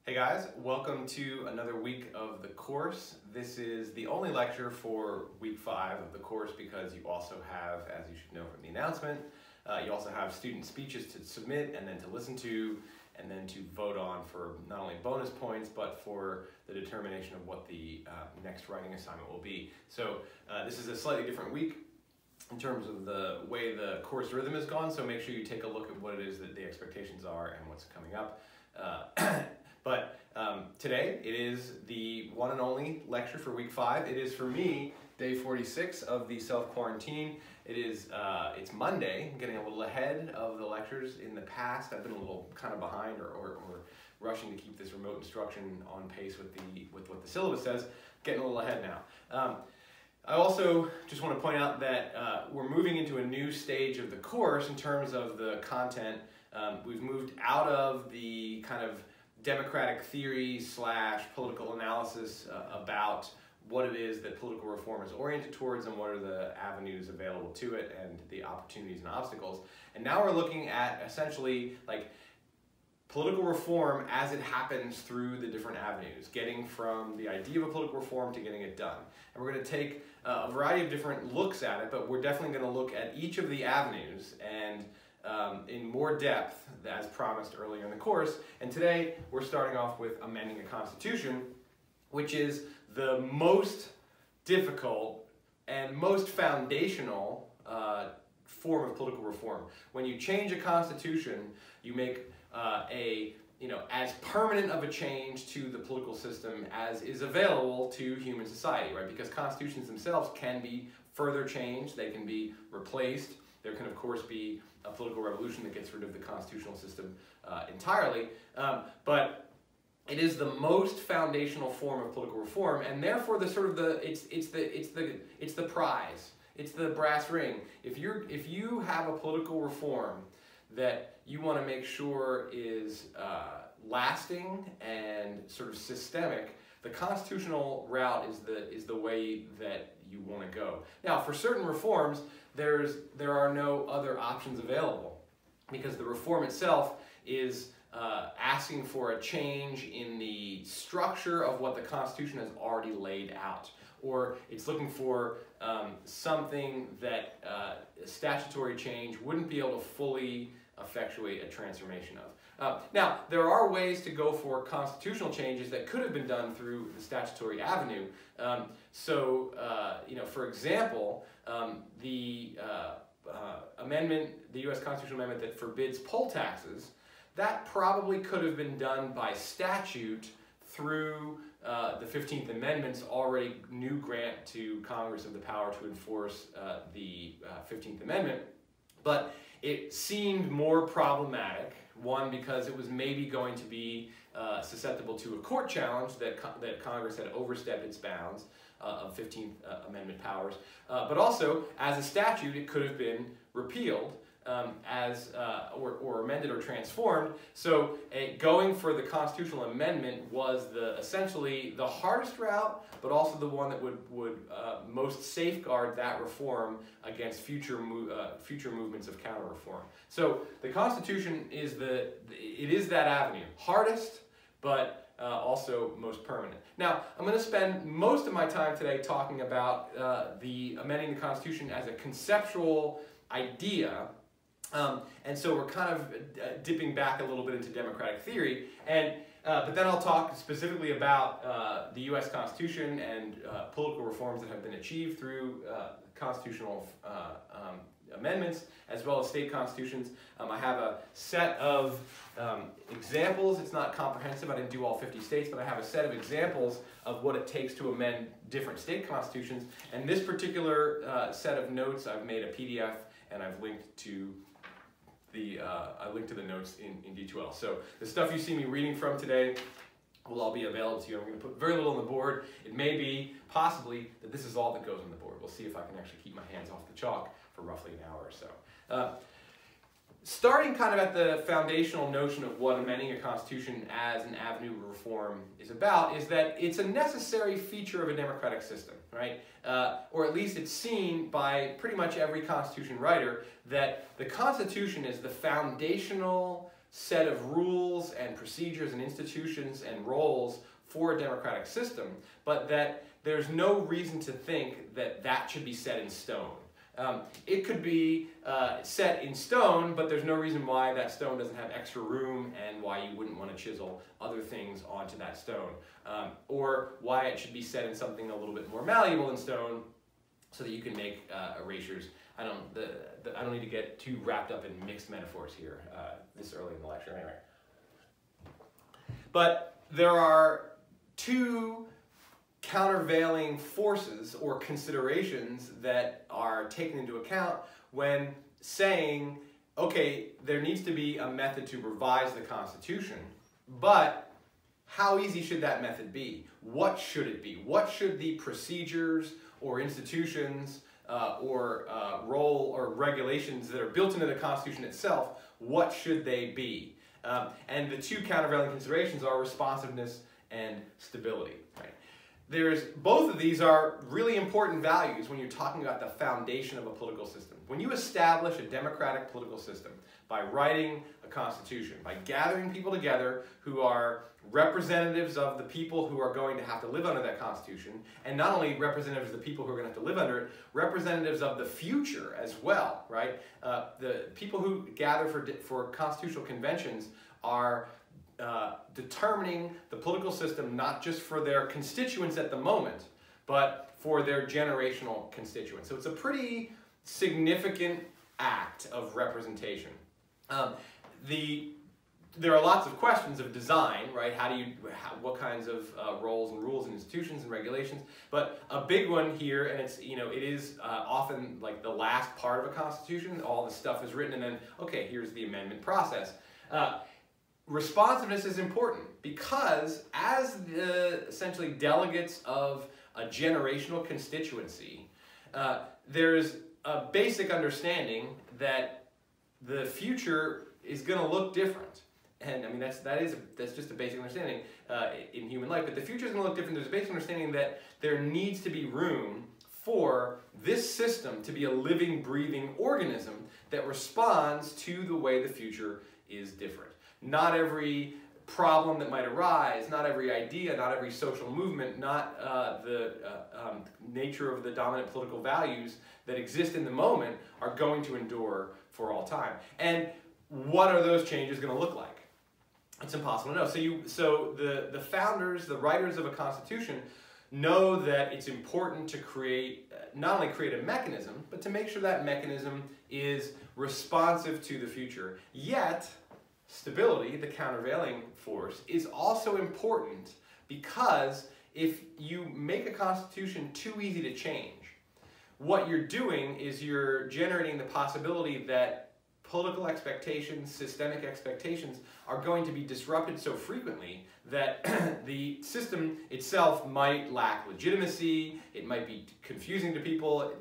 Hey guys, welcome to another week of the course. This is the only lecture for week 5 of the course because you also have, as you should know from the announcement, you also have student speeches to submit and then to listen to and then to vote on for not only bonus points but for the determination of what the next writing assignment will be. So this is a slightly different week in terms of the way the course rhythm has gone, so make sure you take a look at what it is that the expectations are and what's coming up. But today it is the one and only lecture for week 5. It is for me day 46 of the self-quarantine. It is it's Monday. I'm getting a little ahead of the lectures. In the past I've been a little kind of behind or rushing to keep this remote instruction on pace with what the syllabus says. Getting a little ahead now. I also just want to point out that we're moving into a new stage of the course in terms of the content. We've moved out of the kind of democratic theory / political analysis about what it is that political reform is oriented towards and what are the avenues available to it and the opportunities and obstacles. And now we're looking at essentially like political reform as it happens through the different avenues, getting from the idea of a political reform to getting it done. And we're going to take a variety of different looks at it, but we're definitely going to look at each of the avenues and in more depth as promised earlier in the course. And today we're starting off with amending the Constitution, which is the most difficult and most foundational form of political reform. When you change a constitution, you make as permanent of a change to the political system as is available to human society, right? Because constitutions themselves can be further changed, they can be replaced. There can, of course, be a political revolution that gets rid of the constitutional system entirely, but it is the most foundational form of political reform, and therefore it's the prize, it's the brass ring. If you have a political reform that you want to make sure is lasting and sort of systemic, the constitutional route is the way that you want to go. Now, for certain reforms, there are no other options available because the reform itself is asking for a change in the structure of what the Constitution has already laid out, or it's looking for something that statutory change wouldn't be able to fully effectuate a transformation of. Now, there are ways to go for constitutional changes that could have been done through the statutory avenue. For example, the U.S. constitutional amendment that forbids poll taxes, that probably could have been done by statute through the 15th Amendment's already new grant to Congress of the power to enforce the 15th Amendment. But it seemed more problematic, one, because it was maybe going to be susceptible to a court challenge that Congress had overstepped its bounds of 15th Amendment powers, but also as a statute it could have been repealed or amended or transformed. So going for the constitutional amendment was essentially the hardest route, but also the one that would most safeguard that reform against future movements of counter-reform. So the Constitution is that avenue, hardest, but also most permanent. Now, I'm going to spend most of my time today talking about the amending the Constitution as a conceptual idea. And so we're kind of dipping back a little bit into democratic theory, but then I'll talk specifically about the U.S. Constitution and political reforms that have been achieved through constitutional amendments, as well as state constitutions. I have a set of examples. It's not comprehensive. I didn't do all 50 states, but I have a set of examples of what it takes to amend different state constitutions. And this particular set of notes, I've made a PDF, and I've linked to the notes in D2L. So the stuff you see me reading from today will all be available to you. I'm going to put very little on the board. It may be, possibly, that this is all that goes on the board. We'll see if I can actually keep my hands off the chalk for roughly an hour or so. Starting kind of at the foundational notion of what amending a constitution as an avenue of reform is about, is that it's a necessary feature of a democratic system, right? Or at least it's seen by pretty much every constitution writer that the Constitution is the foundational set of rules and procedures and institutions and roles for a democratic system, but that there's no reason to think that that should be set in stone. It could be set in stone, but there's no reason why that stone doesn't have extra room and why you wouldn't want to chisel other things onto that stone. Or why it should be set in something a little bit more malleable than stone so that you can make erasures. I don't need to get too wrapped up in mixed metaphors here this early in the lecture anyway. But there are two countervailing forces or considerations that are taken into account when saying, okay, there needs to be a method to revise the Constitution, but how easy should that method be? What should it be? What should the procedures or institutions or role or regulations that are built into the Constitution itself, what should they be? And the two countervailing considerations are responsiveness and stability. Right? Both of these are really important values when you're talking about the foundation of a political system. When you establish a democratic political system by writing a constitution, by gathering people together who are representatives of the people who are going to have to live under that constitution, and not only representatives of the people who are going to have to live under it, representatives of the future as well, right? The people who gather for constitutional conventions are determining the political system not just for their constituents at the moment, but for their generational constituents. So it's a pretty significant act of representation. There are lots of questions of design, right? What kinds of roles and rules and institutions and regulations? But a big one here, and it is often like the last part of a constitution. All the stuff is written, and then okay, here's the amendment process. Responsiveness is important because as the essentially delegates of a generational constituency, there's a basic understanding that the future is going to look different. And I mean, that's just a basic understanding in human life. But the future is going to look different. There's a basic understanding that there needs to be room for this system to be a living, breathing organism that responds to the way the future is different. Not every problem that might arise, not every idea, not every social movement, not the nature of the dominant political values that exist in the moment are going to endure for all time. And what are those changes going to look like? It's impossible to know. So the founders, the writers of a constitution, know that it's important to create, not only create a mechanism, but to make sure that mechanism is responsive to the future. Yet, stability, the countervailing force, is also important because if you make a constitution too easy to change, what you're doing is you're generating the possibility that political expectations, systemic expectations are going to be disrupted so frequently that the system itself might lack legitimacy, it might be confusing to people,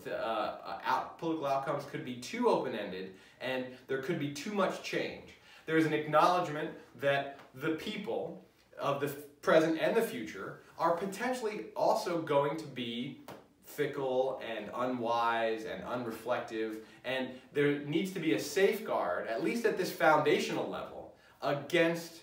political outcomes could be too open-ended, and there could be too much change. There's an acknowledgement that the people of the present and the future are potentially also going to be fickle and unwise and unreflective, and there needs to be a safeguard, at least at this foundational level, against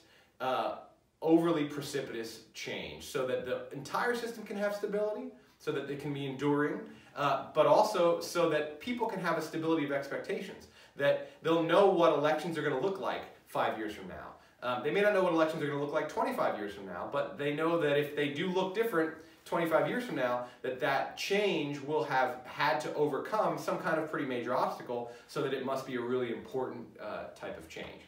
overly precipitous change, so that the entire system can have stability, so that it can be enduring, but also so that people can have a stability of expectations, that they'll know what elections are going to look like 5 years from now. They may not know what elections are going to look like 25 years from now, but they know that if they do look different 25 years from now, that change will have had to overcome some kind of pretty major obstacle, so that it must be a really important type of change.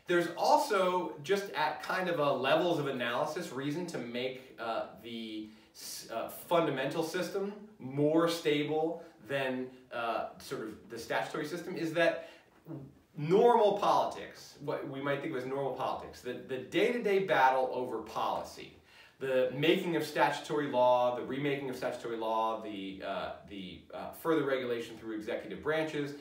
There's also, just at kind of a levels of analysis, reason to make the fundamental system more stable than sort of the statutory system, is that normal politics, what we might think of as normal politics, the day-to-day battle over policy, the making of statutory law, the remaking of statutory law, the further regulation through executive branches,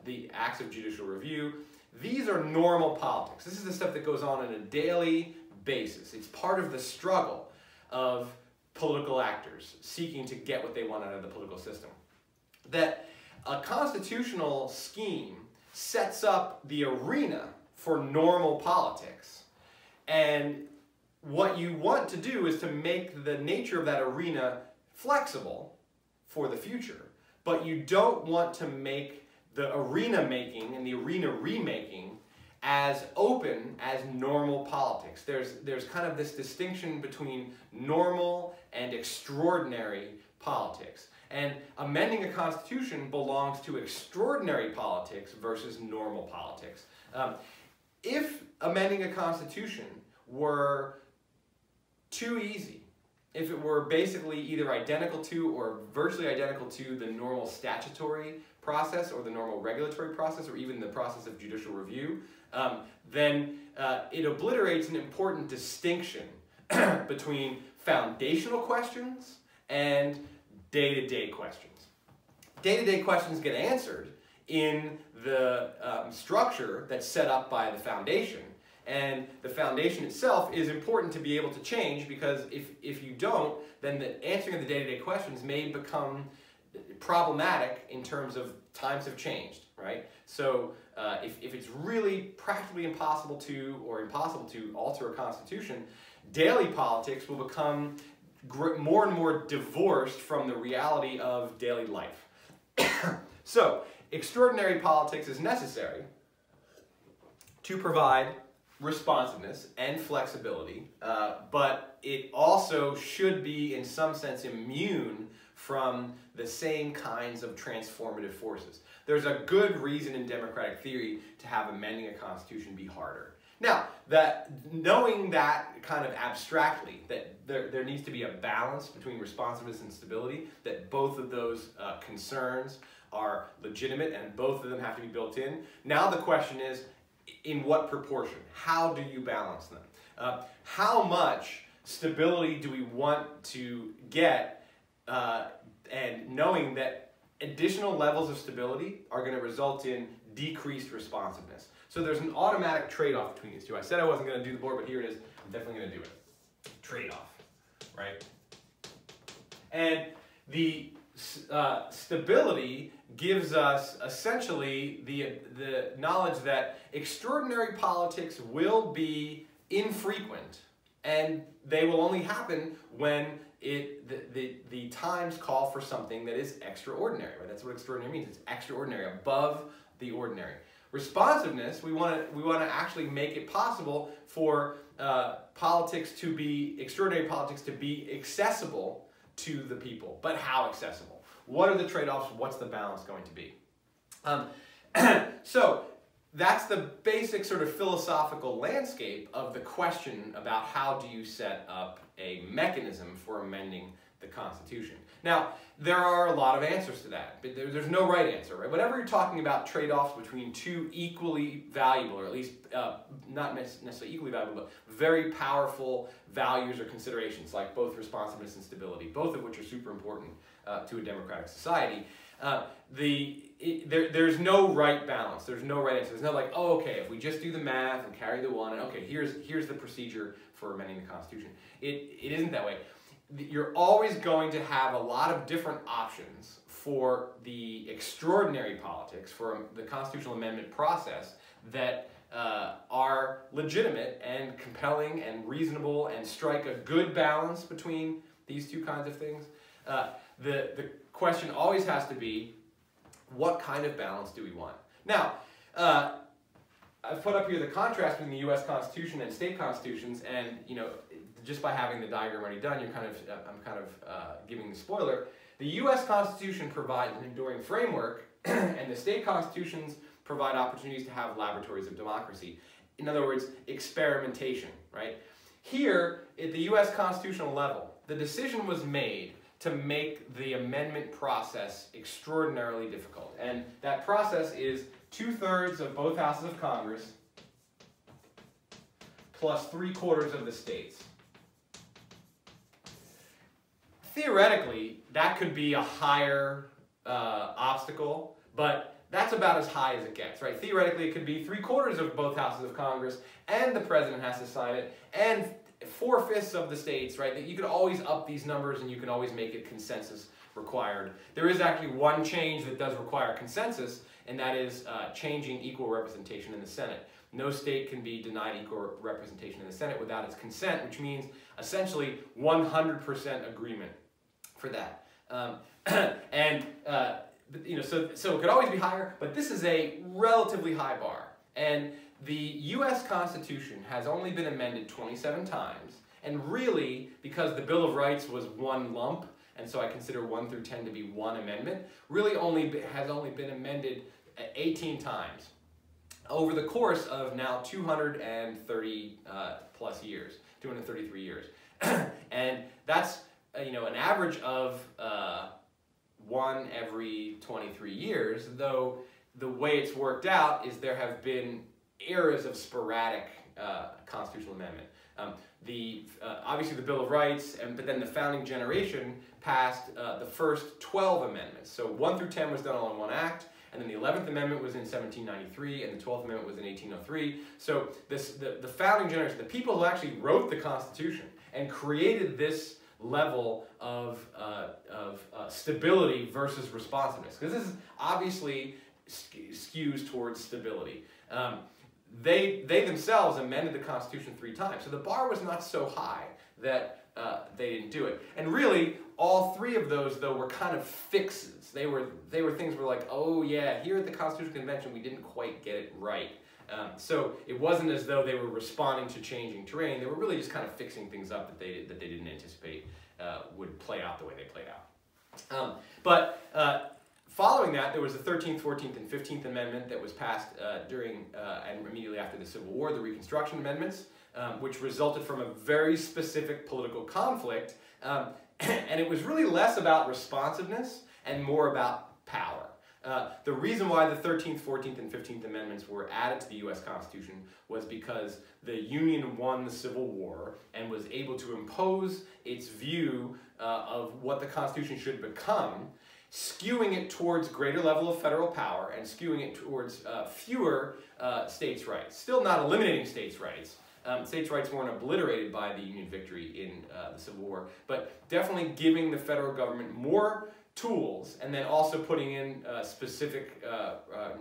the acts of judicial review, these are normal politics. This is the stuff that goes on a daily basis. It's part of the struggle of political actors seeking to get what they want out of the political system. That a constitutional scheme sets up the arena for normal politics. And what you want to do is to make the nature of that arena flexible for the future. But you don't want to make the arena making and the arena remaking as open as normal politics. There's kind of this distinction between normal and extraordinary politics. And amending a constitution belongs to extraordinary politics versus normal politics. If amending a constitution were too easy, if it were basically either identical to or virtually identical to the normal statutory process or the normal regulatory process or even the process of judicial review, then it obliterates an important distinction between foundational questions and day-to-day questions. Day-to-day questions get answered in the structure that's set up by the foundation. And the foundation itself is important to be able to change, because if you don't, then the answering of the day-to-day questions may become problematic in terms of times have changed, right? So if it's really practically impossible to alter a constitution, daily politics will become more and more divorced from the reality of daily life. So extraordinary politics is necessary to provide responsiveness and flexibility, but it also should be in some sense immune from the same kinds of transformative forces. There's a good reason in democratic theory to have amending a constitution be harder. Now, knowing that kind of abstractly, that there needs to be a balance between responsiveness and stability, that both of those concerns are legitimate and both of them have to be built in. Now the question is, in what proportion? How do you balance them? How much stability do we want to get, and knowing that additional levels of stability are going to result in decreased responsiveness. So there's an automatic trade-off between these two. I said I wasn't going to do the board, but here it is. I'm definitely going to do it. Trade-off, right? And the stability gives us essentially the knowledge that extraordinary politics will be infrequent, and they will only happen when the times call for something that is extraordinary. Right? That's what extraordinary means. It's extraordinary, above the ordinary. Responsiveness, we want to actually make it possible for extraordinary politics to be accessible to the people. But how accessible? What are the trade-offs? What's the balance going to be? So that's the basic sort of philosophical landscape of the question about how do you set up a mechanism for amending the Constitution. Now, there are a lot of answers to that, but there's no right answer, right? Whenever you're talking about trade-offs between two equally valuable, or at least not necessarily equally valuable, but very powerful values or considerations, like both responsiveness and stability, both of which are super important to a democratic society, there's no right balance. There's no right answer. There's no like, oh, okay, if we just do the math and carry the one, and okay, here's the procedure for amending the Constitution. It isn't that way. You're always going to have a lot of different options for the extraordinary politics, for the constitutional amendment process that are legitimate and compelling and reasonable and strike a good balance between these two kinds of things. The question always has to be, what kind of balance do we want? Now, I've put up here the contrast between the U.S. Constitution and state constitutions, and just by having the diagram already done, I'm kind of giving the spoiler. The U.S. Constitution provides an enduring framework, and the state constitutions provide opportunities to have laboratories of democracy. In other words, experimentation, right? Here, at the U.S. constitutional level, the decision was made to make the amendment process extraordinarily difficult. And that process is 2/3 of both houses of Congress plus 3/4 of the states. Theoretically, that could be a higher obstacle, but that's about as high as it gets, right? Theoretically, it could be 3/4 of both houses of Congress, and the president has to sign it, and 4/5 of the states, right? That you could always up these numbers, and you can always make it consensus required. There is actually one change that does require consensus, and that is changing equal representation in the Senate. no state can be denied equal representation in the Senate without its consent, which means essentially 100% agreement for that. So it could always be higher, but this is a relatively high bar. And the U.S. Constitution has only been amended 27 times, and really, because the Bill of Rights was one lump, and so I consider 1 through 10 to be one amendment, really has only been amended 18 times over the course of now 230 plus years, 233 years. And that's an average of one every 23 years, though the way it's worked out is there have been eras of sporadic constitutional amendment. Obviously the Bill of Rights, but then the founding generation passed the first 12 amendments. So 1 through 10 was done all in one act, and then the 11th Amendment was in 1793, and the 12th Amendment was in 1803. So the founding generation, the people who actually wrote the Constitution and created this level of stability versus responsiveness, because this is obviously skews towards stability. They themselves amended the Constitution 3 times, so the bar was not so high that they didn't do it. And really, all 3 of those, though, were kind of fixes. They were things where like, oh yeah, here at the Constitutional Convention we didn't quite get it right. So it wasn't as though they were responding to changing terrain. They were really just kind of fixing things up that they didn't anticipate would play out the way they played out. Following that, there was the 13th, 14th, and 15th Amendment that was passed during and immediately after the Civil War, the Reconstruction Amendments, which resulted from a very specific political conflict. And it was really less about responsiveness and more about power. The reason why the 13th, 14th, and 15th Amendments were added to the U.S. Constitution was because the Union won the Civil War and was able to impose its view of what the Constitution should become, skewing it towards greater level of federal power and skewing it towards fewer states' rights. Still not eliminating states' rights. States' rights weren't obliterated by the Union victory in the Civil War, but definitely giving the federal government more tools, and then also putting in specific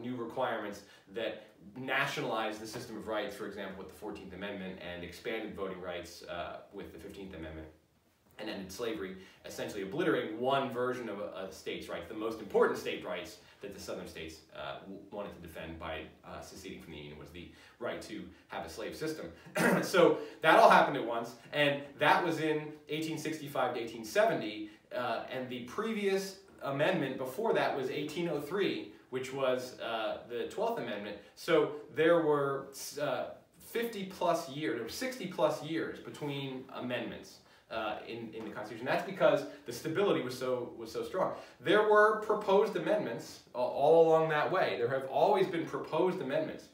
new requirements that nationalize the system of rights, for example, with the 14th Amendment, and expanded voting rights with the 15th Amendment, and ended slavery, essentially obliterating one version of a state's rights, the most important state rights that the southern states wanted to defend by seceding from the Union, was the right to have a slave system. So that all happened at once, and that was in 1865 to 1870, and the previous amendment before that was 1803, which was the 12th Amendment. So there were 50 plus years, or 60 plus years between amendments in the Constitution. That's because the stability was so strong. There were proposed amendments all along that way. There have always been proposed amendments.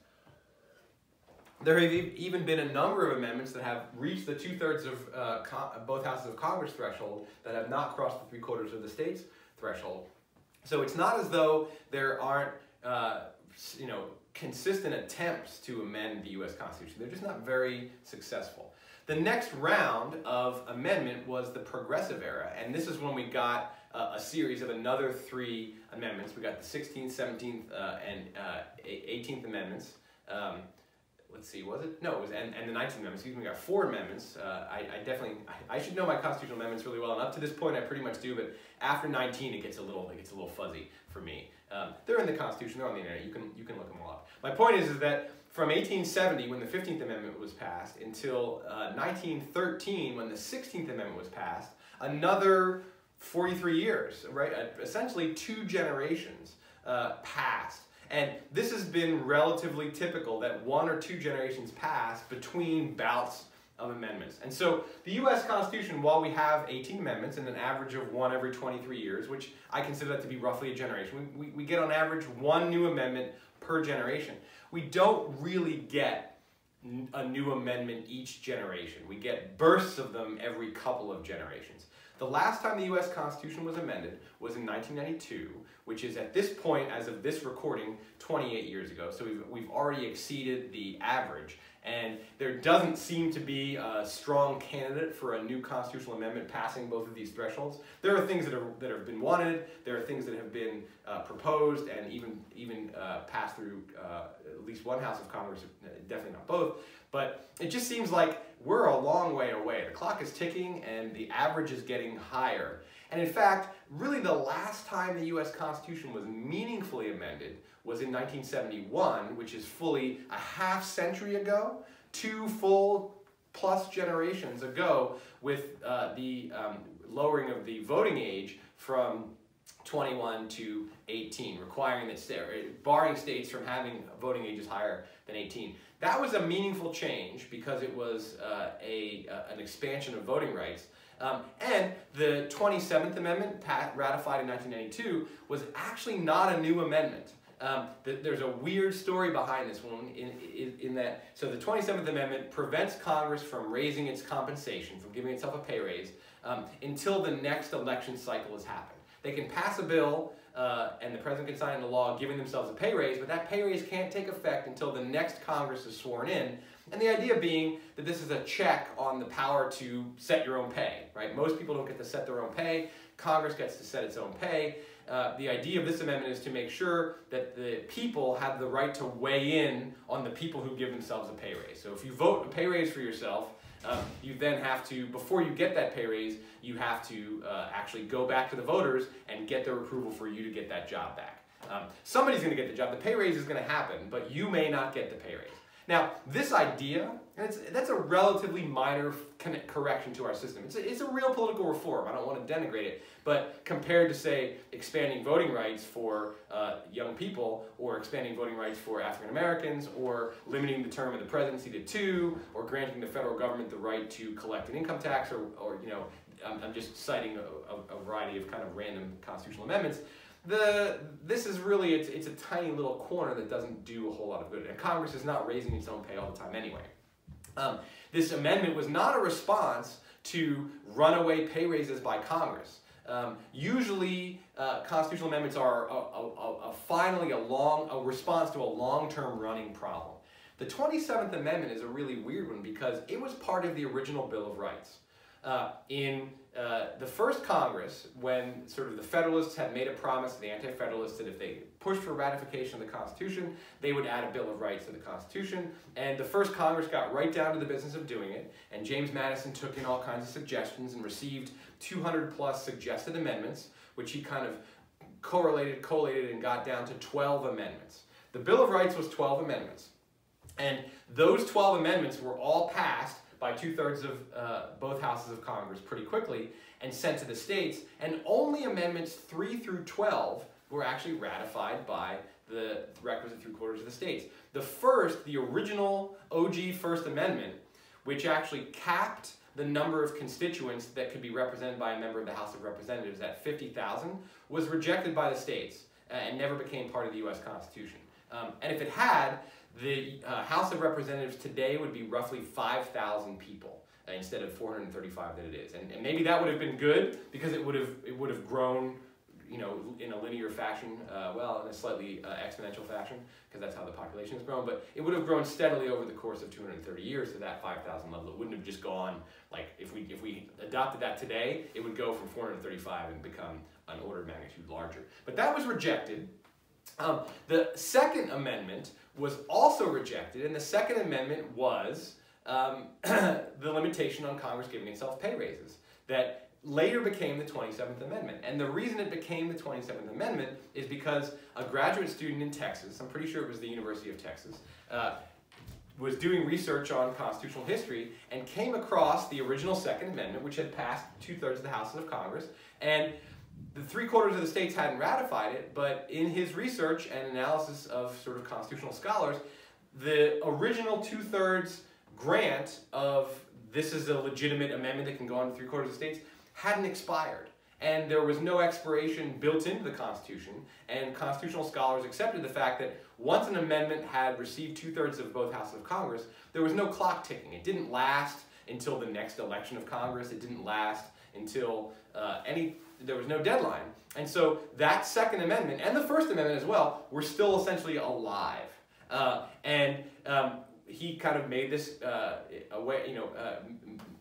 There have even been a number of amendments that have reached the 2/3 of both houses of Congress threshold that have not crossed the 3/4 of the states threshold. So it's not as though there aren't consistent attempts to amend the U.S. Constitution. They're just not very successful. The next round of amendment was the Progressive Era, and this is when we got a series of another 3 amendments. We got the 16th, 17th, and 18th Amendments. Let's see, was it? No, it was, and the 19th Amendment. Excuse me, we got 4 amendments. I should know my constitutional amendments really well, and up to this point I pretty much do, but after 19 it gets a little fuzzy for me. They're in the Constitution, they're on the internet, you can look them all up. My point is that from 1870, when the 15th Amendment was passed, until 1913, when the 16th Amendment was passed, another 43 years, right? Essentially 2 generations passed. And this has been relatively typical, that 1 or 2 generations pass between bouts of amendments. And so the U.S. Constitution, while we have 18 amendments and an average of 1 every 23 years, which I consider that to be roughly a generation, we get on average 1 new amendment per generation. We don't really get a new amendment each generation. We get bursts of them every couple of generations. The last time the U.S. Constitution was amended was in 1992, which is at this point, as of this recording, 28 years ago. So we've already exceeded the average. And there doesn't seem to be a strong candidate for a new constitutional amendment passing both of these thresholds. There are things that have been wanted, there are things that have been proposed and even passed through at least one house of Congress, definitely not both. But it just seems like we're a long way away. The clock is ticking and the average is getting higher. And in fact, really the last time the U.S. Constitution was meaningfully amended was in 1971, which is fully a half century ago, 2 full plus generations ago, with the lowering of the voting age from 21 to 18, requiring that barring states from having voting ages higher than 18. That was a meaningful change because it was an expansion of voting rights. And the 27th Amendment, ratified in 1992, was actually not a new amendment. There's a weird story behind this one in that, so the 27th Amendment prevents Congress from raising its compensation, from giving itself a pay raise, until the next election cycle has happened. They can pass a bill and the president can sign into law giving themselves a pay raise, but that pay raise can't take effect until the next Congress is sworn in. And the idea being that this is a check on the power to set your own pay, right? Most people don't get to set their own pay. Congress gets to set its own pay. The idea of this amendment is to make sure that the people have the right to weigh in on the people who give themselves a pay raise. So if you vote a pay raise for yourself, you then have to, before you get that pay raise, you have to actually go back to the voters and get their approval for you to get that job back. Somebody's going to get the job. The pay raise is going to happen, but you may not get the pay raise. Now, this idea, that's a relatively minor correction to our system. It's a real political reform. I don't want to denigrate it. But compared to, say, expanding voting rights for young people, or expanding voting rights for African Americans, or limiting the term of the presidency to 2, or granting the federal government the right to collect an income tax, or you know, I'm just citing a variety of kind of random constitutional amendments. This is really, it's a tiny little corner that doesn't do a whole lot of good. And Congress is not raising its own pay all the time anyway. This amendment was not a response to runaway pay raises by Congress. Usually, constitutional amendments are finally a response to a long-term running problem. The 27th Amendment is a really weird one because it was part of the original Bill of Rights. In the first Congress, when sort of the Federalists had made a promise to the Anti-Federalists that if they pushed for ratification of the Constitution, they would add a Bill of Rights to the Constitution, and the first Congress got right down to the business of doing it, and James Madison took in all kinds of suggestions and received 200 plus suggested amendments, which he kind of collated and got down to 12 amendments. The Bill of Rights was 12 amendments, and those 12 amendments were all passed by 2/3 of both houses of Congress pretty quickly and sent to the states, and only amendments 3 through 12 were actually ratified by the requisite 3/4 of the states. The original OG First Amendment, which actually capped the number of constituents that could be represented by a member of the House of Representatives at 50,000, was rejected by the states and never became part of the U.S. Constitution. And if it had, the House of Representatives today would be roughly 5,000 people instead of 435 that it is. And maybe that would have been good because it would have grown, you know, in a linear fashion, well, in a slightly exponential fashion, because that's how the population has grown, but it would have grown steadily over the course of 230 years to that 5,000 level. It wouldn't have just gone, like, if we adopted that today, it would go from 435 and become an order of magnitude larger. But that was rejected. The Second Amendment was also rejected, and the Second Amendment was the limitation on Congress giving itself pay raises that later became the 27th Amendment. And the reason it became the 27th Amendment is because a graduate student in Texas, I'm pretty sure it was the University of Texas, was doing research on constitutional history and came across the original Second Amendment, which had passed 2/3 of the Houses of Congress, and the 3/4 of the states hadn't ratified it, but in his research and analysis of sort of constitutional scholars, the original 2/3 grant of this is a legitimate amendment that can go on to 3/4 of the states hadn't expired. And there was no expiration built into the Constitution, and constitutional scholars accepted the fact that once an amendment had received 2/3 of both houses of Congress, there was no clock ticking. It didn't last until the next election of Congress. It didn't last until there was no deadline. And so that Second Amendment and the First Amendment as well were still essentially alive. He kind of made this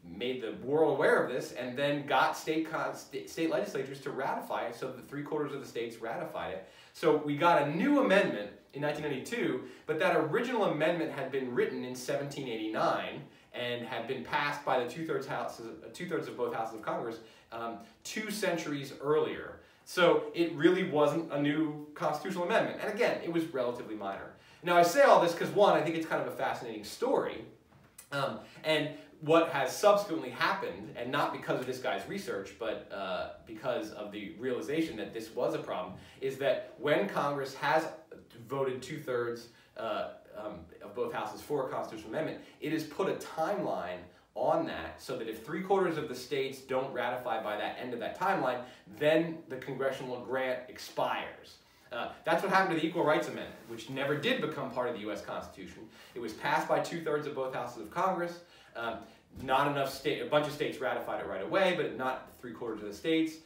made the world aware of this, and then got state legislatures to ratify it, so that 3/4 of the states ratified it. So we got a new amendment in 1992, but that original amendment had been written in 1789 and had been passed by the two-thirds of both houses of Congress 2 centuries earlier. So it really wasn't a new constitutional amendment. And again, it was relatively minor. Now I say all this because, one, I think it's kind of a fascinating story. And what has subsequently happened, and not because of this guy's research, but because of the realization that this was a problem, is that when Congress has voted 2/3 of both houses for a constitutional amendment, it has put a timeline on that, so that if 3/4 of the states don't ratify by that end of that timeline, then the congressional grant expires. That's what happened to the Equal Rights Amendment, which never did become part of the U.S. Constitution. It was passed by 2/3 of both houses of Congress. Not enough a bunch of states ratified it right away, but not 3/4 of the states.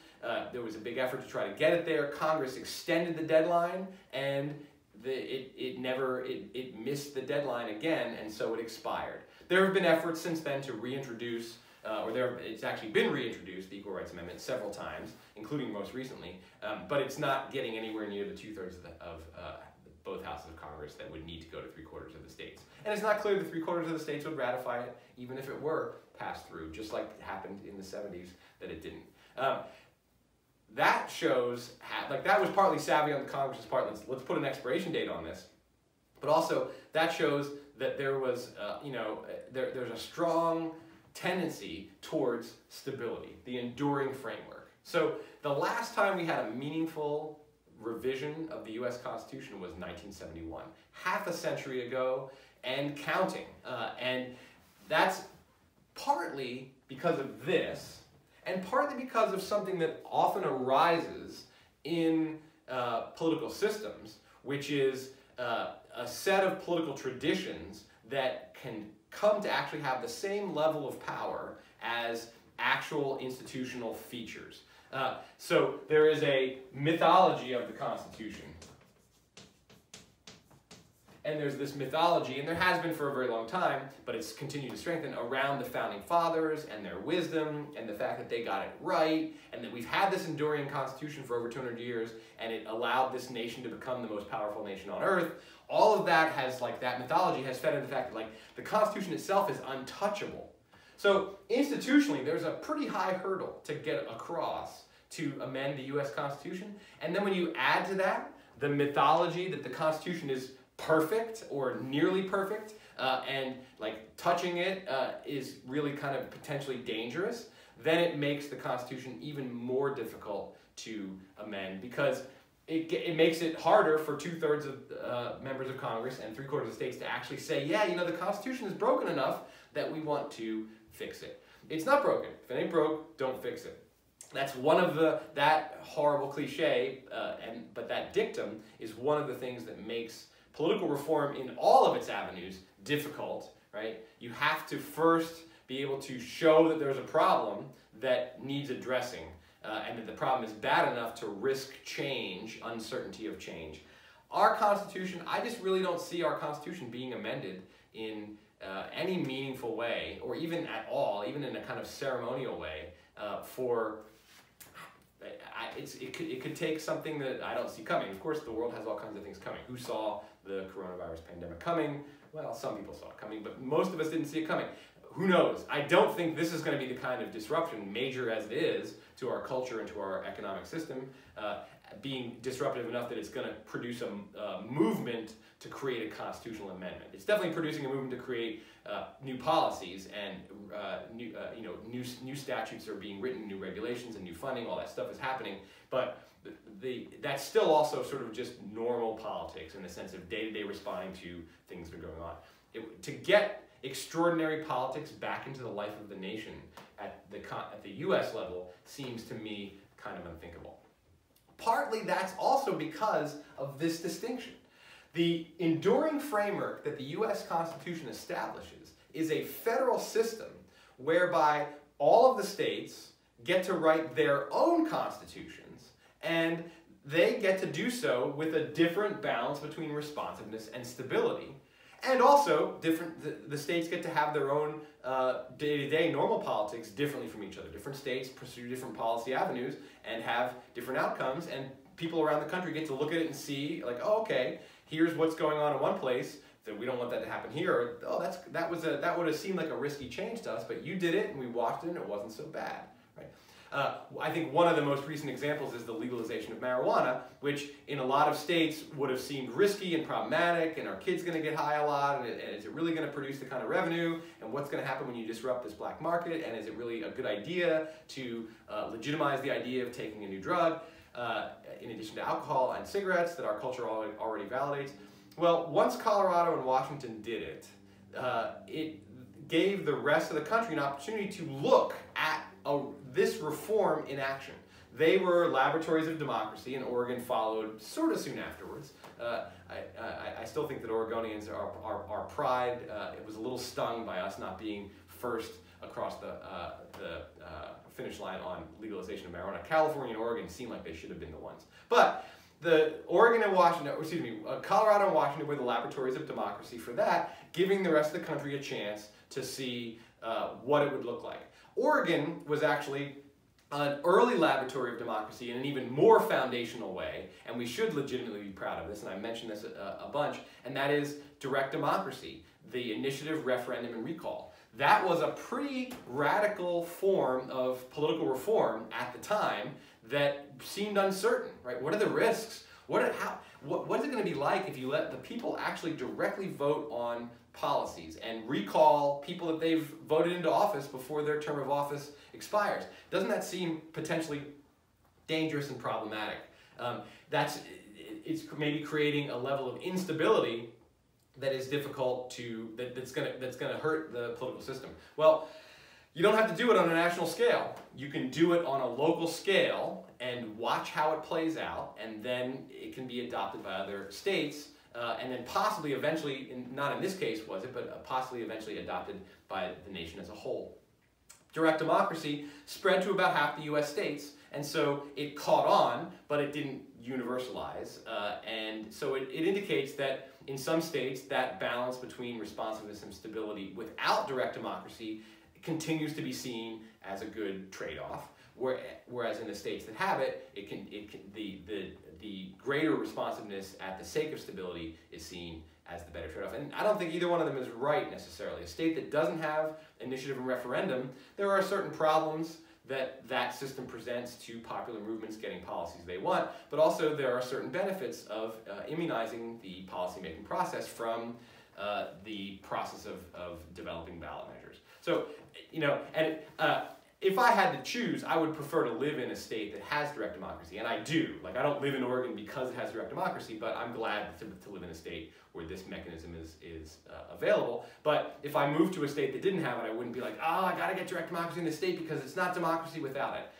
There was a big effort to try to get it there. Congress extended the deadline, and it missed the deadline again, and so it expired. There have been efforts since then to reintroduce, it's actually been reintroduced, the Equal Rights Amendment, several times, including most recently, but it's not getting anywhere near the 2/3 of both houses of Congress that would need to go to 3/4 of the states. And it's not clear that 3/4 of the states would ratify it, even if it were passed through, just like it happened in the 70s that it didn't. That shows, that was partly savvy on the Congress's part. Let's put an expiration date on this. But also, that shows that there was, there's a strong tendency towards stability, the enduring framework. So the last time we had a meaningful revision of the U.S. Constitution was 1971, half a century ago and counting. And that's partly because of this, and partly because of something that often arises in political systems, which is a set of political traditions that can come to actually have the same level of power as actual institutional features. So there is a mythology of the Constitution. And there's this mythology, and there has been for a very long time, but it's continued to strengthen, around the Founding Fathers and their wisdom and the fact that they got it right, and that we've had this enduring Constitution for over 200 years, and it allowed this nation to become the most powerful nation on earth. All of that has, that mythology has fed into the fact that, the Constitution itself is untouchable. So institutionally, there's a pretty high hurdle to get across to amend the U.S. Constitution. And then when you add to that the mythology that the Constitution is perfect or nearly perfect, and touching it is really kind of potentially dangerous, then it makes the Constitution even more difficult to amend, because it makes it harder for 2/3 of members of Congress and 3/4 of states to actually say, yeah, the Constitution is broken enough that we want to fix it. It's not broken. If it ain't broke, don't fix it. That's one of that horrible cliche, but that dictum is one of the things that makes political reform in all of its avenues difficult, right? You have to first be able to show that there's a problem that needs addressing, and that the problem is bad enough to risk change, uncertainty of change. Our Constitution, I just really don't see our Constitution being amended in any meaningful way, or even at all, even in a kind of ceremonial way, it could take something that I don't see coming. Of course, the world has all kinds of things coming. Who saw the coronavirus pandemic coming? Well, some people saw it coming, but most of us didn't see it coming. Who knows? I don't think this is going to be the kind of disruption, major as it is, to our culture and to our economic system, being disruptive enough that it's going to produce a movement to create a constitutional amendment. It's definitely producing a movement to create new policies, and new statutes are being written, new regulations and new funding. All that stuff is happening, but that's still also sort of just normal politics in the sense of day-to-day responding to things that are going on. To get extraordinary politics back into the life of the nation at the U.S. level seems to me kind of unthinkable. Partly that's also because of this distinction. The enduring framework that the U.S. Constitution establishes is a federal system whereby all of the states get to write their own constitutions, and they get to do so with a different balance between responsiveness and stability. And also, the states get to have their own day-to-day normal politics differently from each other. Different states pursue different policy avenues and have different outcomes, and people around the country get to look at it and see, like, oh, okay, here's what's going on in one place, that we don't want that to happen here. Or, oh, that would have seemed like a risky change to us, but you did it, and we watched it, and it wasn't so bad. I think one of the most recent examples is the legalization of marijuana, which in a lot of states would have seemed risky and problematic, and are kids going to get high a lot, and is it really going to produce the kind of revenue, and what's going to happen when you disrupt this black market, and is it really a good idea to legitimize the idea of taking a new drug, in addition to alcohol and cigarettes that our culture already validates. Well, once Colorado and Washington did it, it gave the rest of the country an opportunity to look at this reform in action. They were laboratories of democracy, and Oregon followed sort of soon afterwards. I still think that Oregonians, our pride, it was a little stung by us not being first across the finish line on legalization of marijuana. California and Oregon seem like they should have been the ones. But Oregon and Washington, excuse me, Colorado and Washington were the laboratories of democracy for that, giving the rest of the country a chance to see what it would look like. Oregon was actually an early laboratory of democracy in an even more foundational way, and we should legitimately be proud of this, and I mentioned this a bunch, and that is direct democracy, the initiative, referendum, and recall. That was a pretty radical form of political reform at the time that seemed uncertain, right? What are the risks? What is it going to be like if you let the people actually directly vote on policies and recall people that they've voted into office before their term of office expires? Doesn't that seem potentially dangerous and problematic? It's maybe creating a level of instability that is difficult that's gonna hurt the political system. Well, you don't have to do it on a national scale. You can do it on a local scale and watch how it plays out, and then it can be adopted by other states, and then possibly eventually, not in this case was it, but possibly eventually adopted by the nation as a whole. Direct democracy spread to about half the US states, and so it caught on, but it didn't universalize, and so it indicates that in some states that balance between responsiveness and stability without direct democracy continues to be seen as a good trade-off, whereas in the states that have it, the greater responsiveness at the sake of stability is seen as the better trade-off. And I don't think either one of them is right necessarily. A state that doesn't have initiative and referendum, there are certain problems that system presents to popular movements getting policies they want, but also there are certain benefits of immunizing the policymaking process from the process of developing ballot measures. So, if I had to choose, I would prefer to live in a state that has direct democracy, and I do. Like, I don't live in Oregon because it has direct democracy, but I'm glad to live in a state where this mechanism is available. But if I moved to a state that didn't have it, I wouldn't be like, oh, I gotta get direct democracy in this state because it's not democracy without it.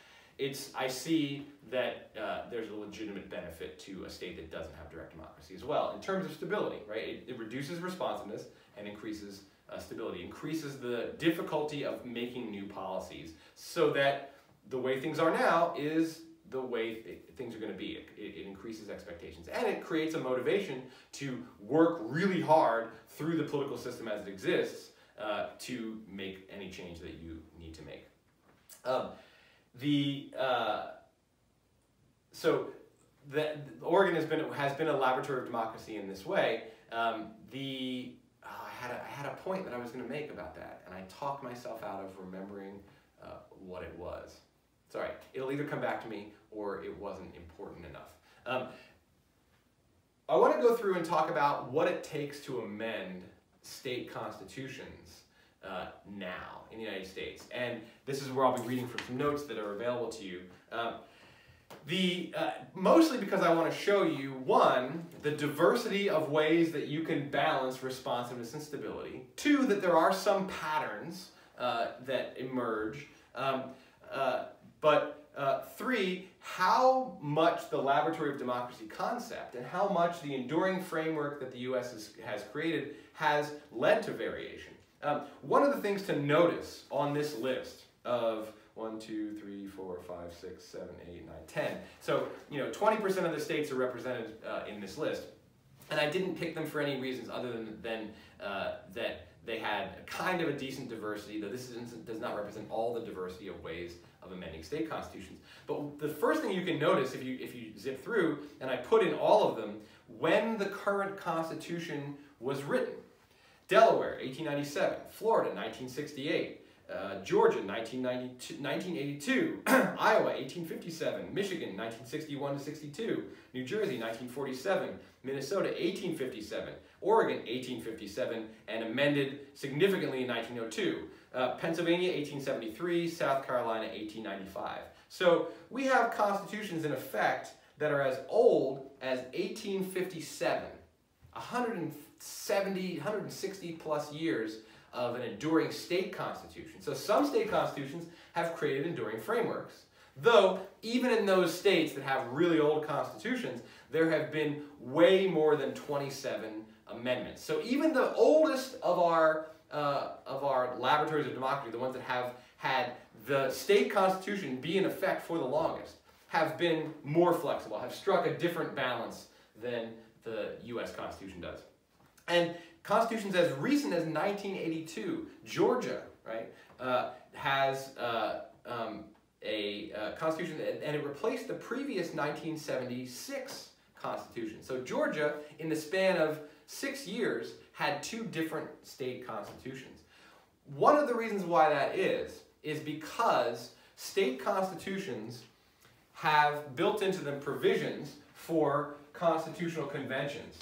I see that there's a legitimate benefit to a state that doesn't have direct democracy as well. In terms of stability, right? It reduces responsiveness and increases stability, increases the difficulty of making new policies so that the way things are now is the way things are going to be. It increases expectations, and it creates a motivation to work really hard through the political system as it exists to make any change that you need to make. Oregon has been a laboratory of democracy in this way. I had a point that I was going to make about that, and I talked myself out of remembering what it was. It's all right. It'll either come back to me or it wasn't important enough. I want to go through and talk about what it takes to amend state constitutions now in the United States. And this is where I'll be reading from some notes that are available to you. Mostly because I want to show you, one, the diversity of ways that you can balance responsiveness and stability. Two, that there are some patterns that emerge. Three, how much the laboratory of democracy concept and how much the enduring framework that the U.S. has created has led to variation. One of the things to notice on this list of 1, 2, 3, 4, 5, 6, 7, 8, 9, 10. So, 20% of the states are represented in this list. And I didn't pick them for any reasons other than that they had kind of a decent diversity, though this does not represent all the diversity of ways of amending state constitutions. But the first thing you can notice if you zip through, and I put in all of them, when the current Constitution was written. Delaware, 1897, Florida, 1968, Georgia, 1982, Iowa, 1857, Michigan, 1961 to 62, New Jersey, 1947, Minnesota, 1857, Oregon, 1857, and amended significantly in 1902. Pennsylvania, 1873, South Carolina, 1895. So we have constitutions in effect that are as old as 1857, 160 plus years of an enduring state constitution. So some state constitutions have created enduring frameworks, though even in those states that have really old constitutions, there have been way more than 27 amendments. So even the oldest of our laboratories of democracy, the ones that have had the state constitution be in effect for the longest, have been more flexible, have struck a different balance than the U.S. Constitution does. And constitutions as recent as 1982, Georgia, right, has a constitution, and it replaced the previous 1976 constitution. So Georgia, in the span of 6 years, had 2 different state constitutions. One of the reasons why that is because state constitutions have built into them provisions for constitutional conventions.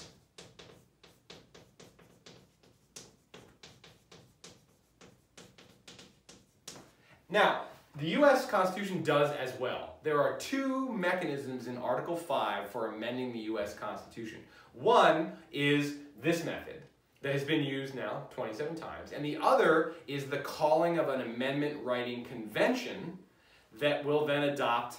Now, the U.S. Constitution does as well. There are 2 mechanisms in Article 5 for amending the U.S. Constitution. One is this method that has been used now 27 times, and the other is the calling of an amendment writing convention that will then adopt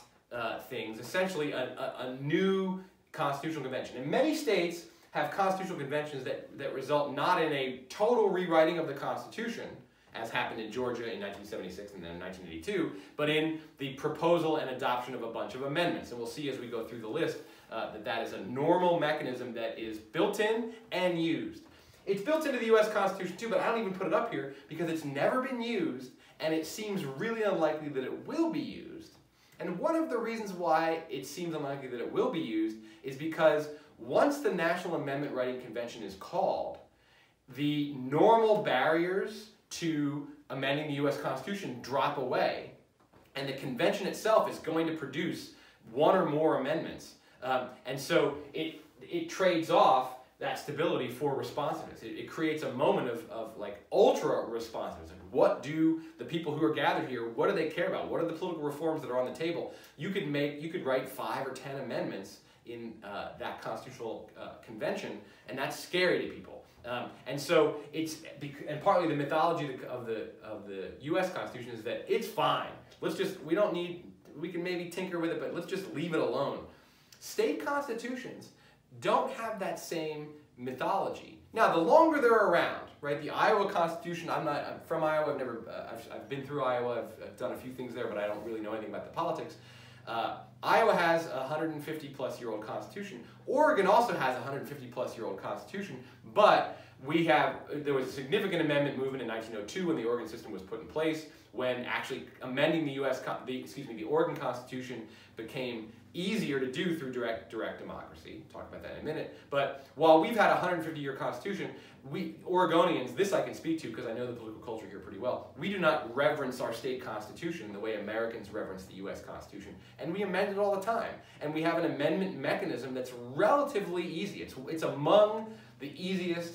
things, essentially a new constitutional convention. And many states have constitutional conventions that result not in a total rewriting of the Constitution, as happened in Georgia in 1976 and then in 1982, but in the proposal and adoption of a bunch of amendments. And we'll see as we go through the list that is a normal mechanism that is built in and used. It's built into the U.S. Constitution too, but I don't even put it up here because it's never been used, and it seems really unlikely that it will be used. And one of the reasons why it seems unlikely that it will be used is because once the National Amendment Writing Convention is called, the normal barriers to amending the U.S. Constitution drop away, and the convention itself is going to produce 1 or more amendments. And so it trades off that stability for responsiveness. It creates a moment of like ultra responsiveness. Like, what do the people who are gathered here, what do they care about? What are the political reforms that are on the table? You could write 5 or 10 amendments in that constitutional convention, and that's scary to people. And so and partly the mythology of the U.S. Constitution is that it's fine. We can maybe tinker with it, but let's just leave it alone. State constitutions don't have that same mythology. Now, the longer they're around, right? The Iowa Constitution. I'm from Iowa. I've been through Iowa. I've done a few things there, but I don't really know anything about the politics. Iowa has a 150-plus-year-old constitution. Oregon also has a 150-plus-year-old constitution, but there was a significant amendment movement in 1902 when the Oregon system was put in place, when actually amending the Oregon Constitution became easier to do through direct democracy. Talk about that in a minute. But while we've had a 150-year constitution, we Oregonians, this I can speak to because I know the political culture here pretty well, we do not reverence our state constitution the way Americans reverence the U.S. Constitution. And we amend it all the time. And we have an amendment mechanism that's relatively easy. It's among the easiest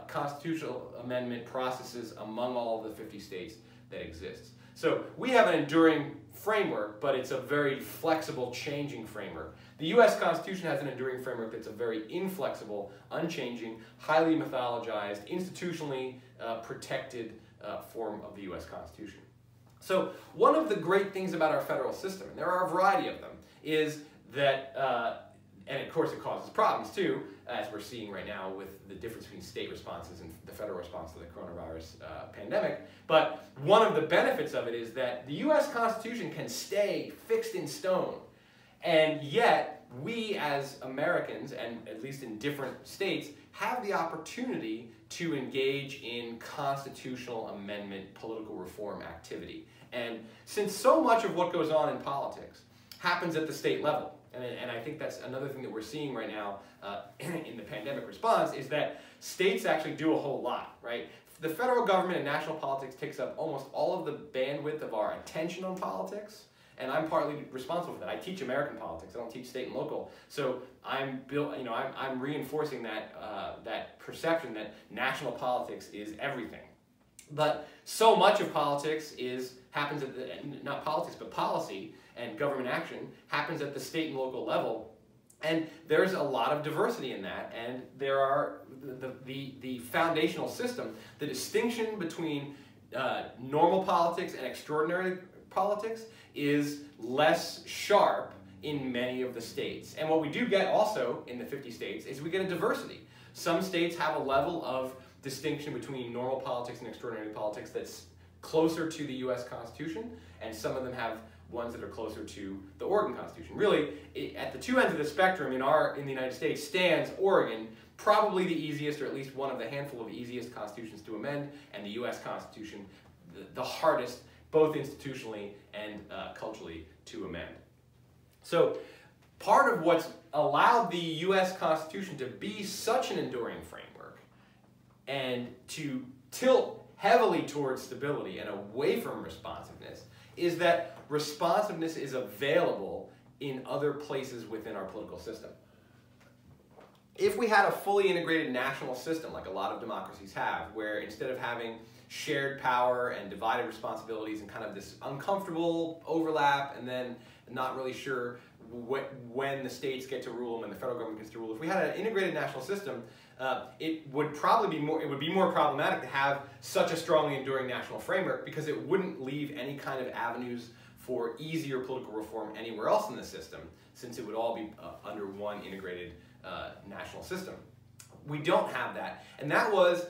constitutional amendment processes among all of the 50 states that exists. So we have an enduring framework, but it's a very flexible, changing framework. The U.S. Constitution has an enduring framework that's a very inflexible, unchanging, highly mythologized, institutionally protected form of the U.S. Constitution. So one of the great things about our federal system, and there are a variety of them, is that And of course it causes problems too, as we're seeing right now with the difference between state responses and the federal response to the coronavirus pandemic. But one of the benefits of it is that the US Constitution can stay fixed in stone. And yet, we as Americans, and at least in different states, have the opportunity to engage in constitutional amendment, political reform activity. And since so much of what goes on in politics happens at the state level, and I think that's another thing that we're seeing right now in the pandemic response, is that states actually do a whole lot, right? The federal government and national politics takes up almost all of the bandwidth of our attention on politics. And I'm partly responsible for that. I teach American politics. I don't teach state and local. So I'm reinforcing that that perception that national politics is everything. But so much of politics happens at the, not politics, but policy and government action happens at the state and local level. And there's a lot of diversity in that. And there are the foundational system, the distinction between normal politics and extraordinary politics is less sharp in many of the states. And what we do get also in the 50 states is we get a diversity. Some states have a level of distinction between normal politics and extraordinary politics that's closer to the US Constitution, and some of them have ones that are closer to the Oregon Constitution. Really, at the two ends of the spectrum in the United States stands Oregon, probably the easiest, or at least one of the handful of easiest constitutions to amend, and the US Constitution, the hardest, both institutionally and culturally, to amend. So part of what's allowed the US Constitution to be such an enduring framework and to tilt heavily towards stability and away from responsiveness is that responsiveness is available in other places within our political system. If we had a fully integrated national system, like a lot of democracies have, where instead of having shared power and divided responsibilities and kind of this uncomfortable overlap and then not really sure when the states get to rule and when the federal government gets to rule, if we had an integrated national system, it would be more problematic to have such a strongly enduring national framework, because it wouldn't leave any kind of avenues for easier political reform anywhere else in the system, since it would all be under one integrated national system. We don't have that, and that was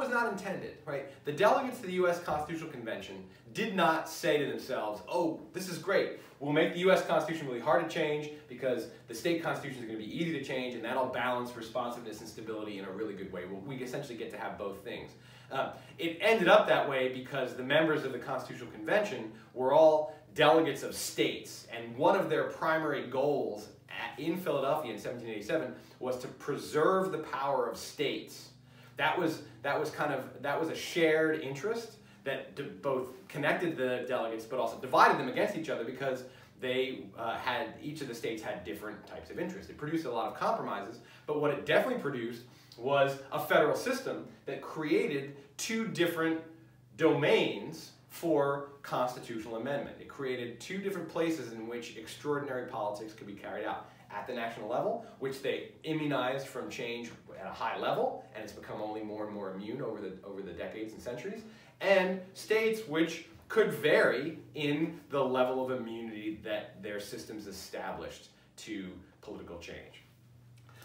not intended, right? The delegates to the US Constitutional Convention did not say to themselves, oh, this is great, we'll make the US Constitution really hard to change because the state constitutions are going to be easy to change, and that'll balance responsiveness and stability in a really good way. We essentially get to have both things. It ended up that way because the members of the Constitutional Convention were all delegates of states, and one of their primary goals in Philadelphia in 1787 was to preserve the power of states. That was a shared interest that both connected the delegates but also divided them against each other, because each of the states had different types of interests. It produced a lot of compromises, but what it definitely produced was a federal system that created two different domains for constitutional amendment. It created two different places in which extraordinary politics could be carried out. At the national level, which they immunized from change at a high level, and it's become only more and more immune over the decades and centuries, and states which could vary in the level of immunity that their systems established to political change.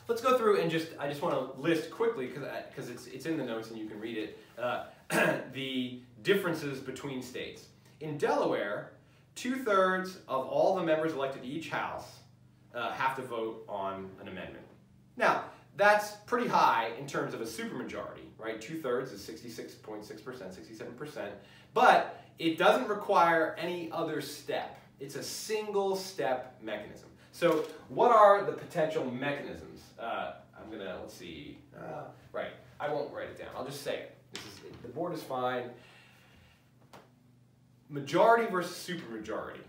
Let's go through and I just want to list quickly, because it's in the notes and you can read it, the differences between states. In Delaware, 2/3 of all the members elected to each house have to vote on an amendment. Now, that's pretty high in terms of a supermajority, right? 2/3 is 66.6%, 67%, but it doesn't require any other step. It's a single step mechanism. So what are the potential mechanisms? Let's see, right, I won't write it down, I'll just say it. The board is fine. Majority versus supermajority.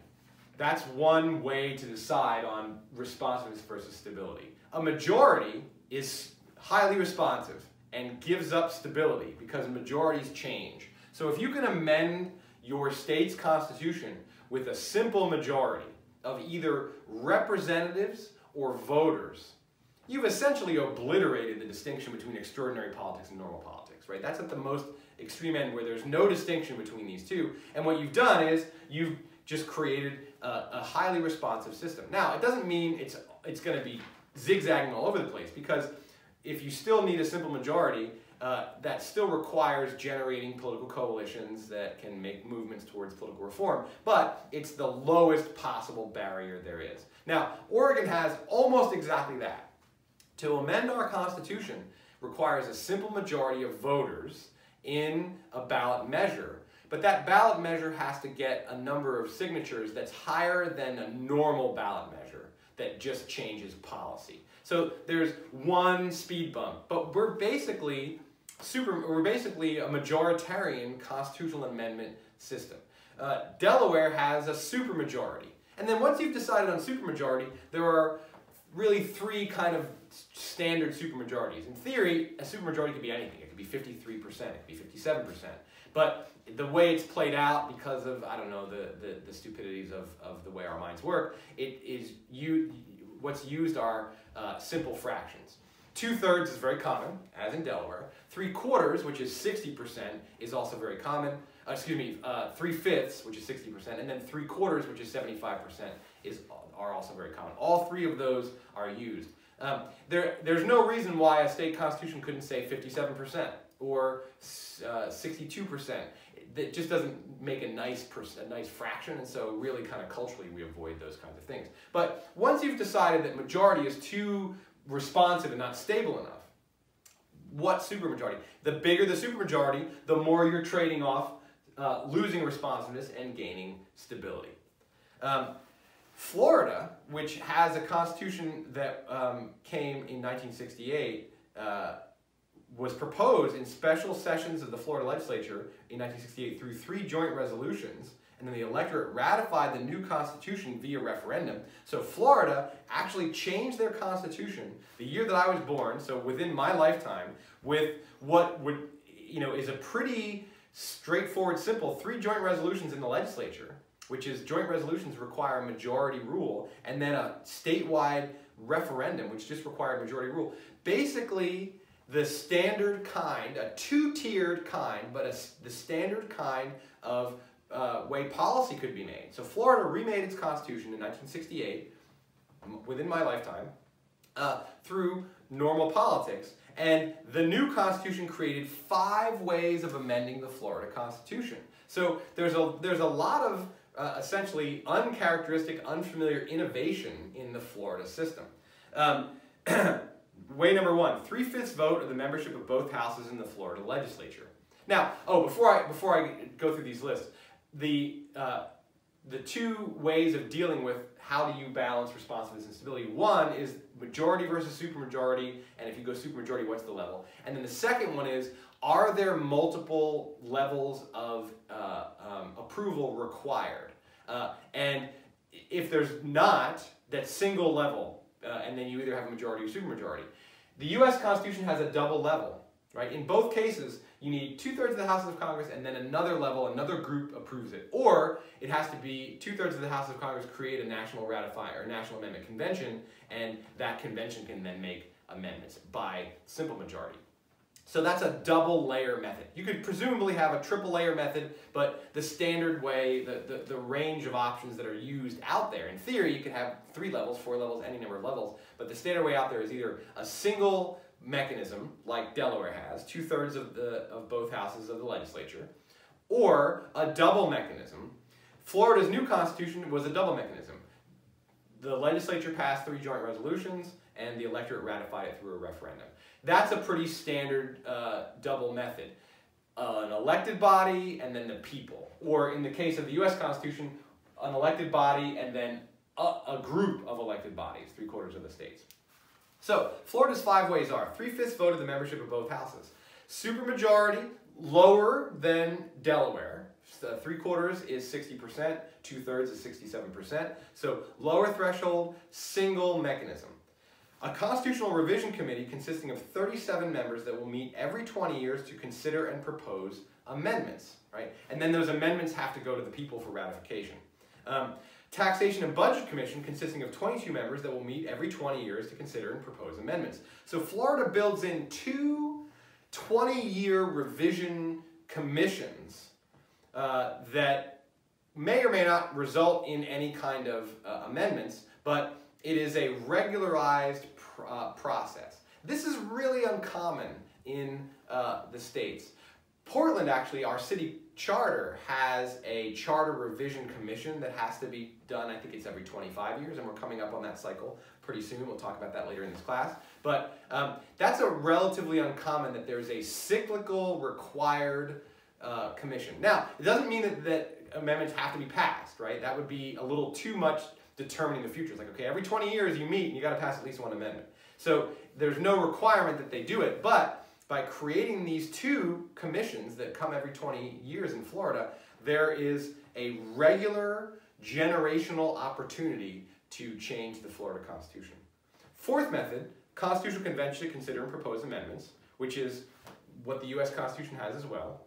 That's one way to decide on responsiveness versus stability. A majority is highly responsive and gives up stability because majorities change. So if you can amend your state's constitution with a simple majority of either representatives or voters, you've essentially obliterated the distinction between extraordinary politics and normal politics, right? That's at the most extreme end where there's no distinction between these two. And what you've done is you've just created a highly responsive system. Now, it doesn't mean it's it's going to be zigzagging all over the place, because if you still need a simple majority, that still requires generating political coalitions that can make movements towards political reform, but it's the lowest possible barrier there is. Now, Oregon has almost exactly that. To amend our Constitution requires a simple majority of voters in a ballot measure, but that ballot measure has to get a number of signatures that's higher than a normal ballot measure that just changes policy. So there's one speed bump, but we're basically a majoritarian constitutional amendment system. Delaware has a supermajority. And then once you've decided on supermajority, there are really three kind of standard supermajorities. In theory, a supermajority could be anything. It could be 53%, it could be 57%. But the way it's played out, because of, I don't know, the stupidities of the way our minds work, what's used are simple fractions. 2/3 is very common, as in Delaware. 3/4, which is 60%, is also very common. 3/5, which is 60%, and then 3/4, which is 75%, are also very common. All three of those are used. There's no reason why a state constitution couldn't say 57% or 62%. That just doesn't make a nice fraction, and so really kind of culturally we avoid those kinds of things. But once you've decided that majority is too responsive and not stable enough, what supermajority? The bigger the supermajority, the more you're trading off losing responsiveness and gaining stability. Florida, which has a constitution that came in 1968, was proposed in special sessions of the Florida legislature in 1968 through 3 joint resolutions, and then the electorate ratified the new constitution via referendum. So Florida actually changed their constitution the year that I was born, so within my lifetime, with what would, is a pretty straightforward, simple 3 joint resolutions in the legislature, which is joint resolutions require a majority rule, and then a statewide referendum, which just required majority rule. Basically, the standard kind, a 2-tiered kind, but the standard kind of way policy could be made. So Florida remade its constitution in 1968, within my lifetime, through normal politics. And the new constitution created 5 ways of amending the Florida Constitution. So there's a lot of essentially uncharacteristic, unfamiliar innovation in the Florida system. Way number 1, 3/5 vote of the membership of both houses in the Florida legislature. Now, before I go through these lists, the 2 ways of dealing with how do you balance responsiveness and stability. One is majority versus supermajority, and if you go supermajority, what's the level? And then the second one is, are there multiple levels of approval required? And if there's not, that single level, and then you either have a majority or supermajority. The U.S. Constitution has a double level, right? In both cases, you need 2/3 of the Houses of Congress, and then another level, another group approves it. Or it has to be 2/3 of the House of Congress create a national national amendment convention, and that convention can then make amendments by simple majority. So that's a double layer method. You could presumably have a triple layer method, but the standard way, the range of options that are used out there, in theory you could have 3 levels, 4 levels, any number of levels, but the standard way out there is either a single mechanism, like Delaware has, 2/3 of both houses of the legislature, or a double mechanism. Florida's new constitution was a double mechanism. The legislature passed 3 joint resolutions, and the electorate ratified it through a referendum. That's a pretty standard double method. An elected body and then the people. Or in the case of the U.S. Constitution, an elected body and then a group of elected bodies, 3/4 of the states. So Florida's 5 ways are 3/5 vote of the membership of both houses. Supermajority, lower than Delaware. 3/4 is 60%, 2/3 is 67%. So lower threshold, single mechanism. A constitutional revision committee consisting of 37 members that will meet every 20 years to consider and propose amendments, right? And then those amendments have to go to the people for ratification. Taxation and Budget Commission consisting of 22 members that will meet every 20 years to consider and propose amendments. So Florida builds in 2 20-year revision commissions that may or may not result in any kind of amendments, but it is a regularized process. This is really uncommon in the states. Portland, actually, our city charter has a charter revision commission that has to be done. I think it's every 25 years, and we're coming up on that cycle pretty soon. We'll talk about that later in this class. But that's a relatively uncommon, that there's a cyclical required commission. Now, it doesn't mean that amendments have to be passed, right? That would be a little too much determining the future. It's like, okay, every 20 years you meet and you got to pass at least one amendment. So there's no requirement that they do it, but by creating these two commissions that come every 20 years in Florida, there is a regular generational opportunity to change the Florida Constitution. Fourth method, Constitutional Convention to consider and propose amendments, which is what the U.S. Constitution has as well.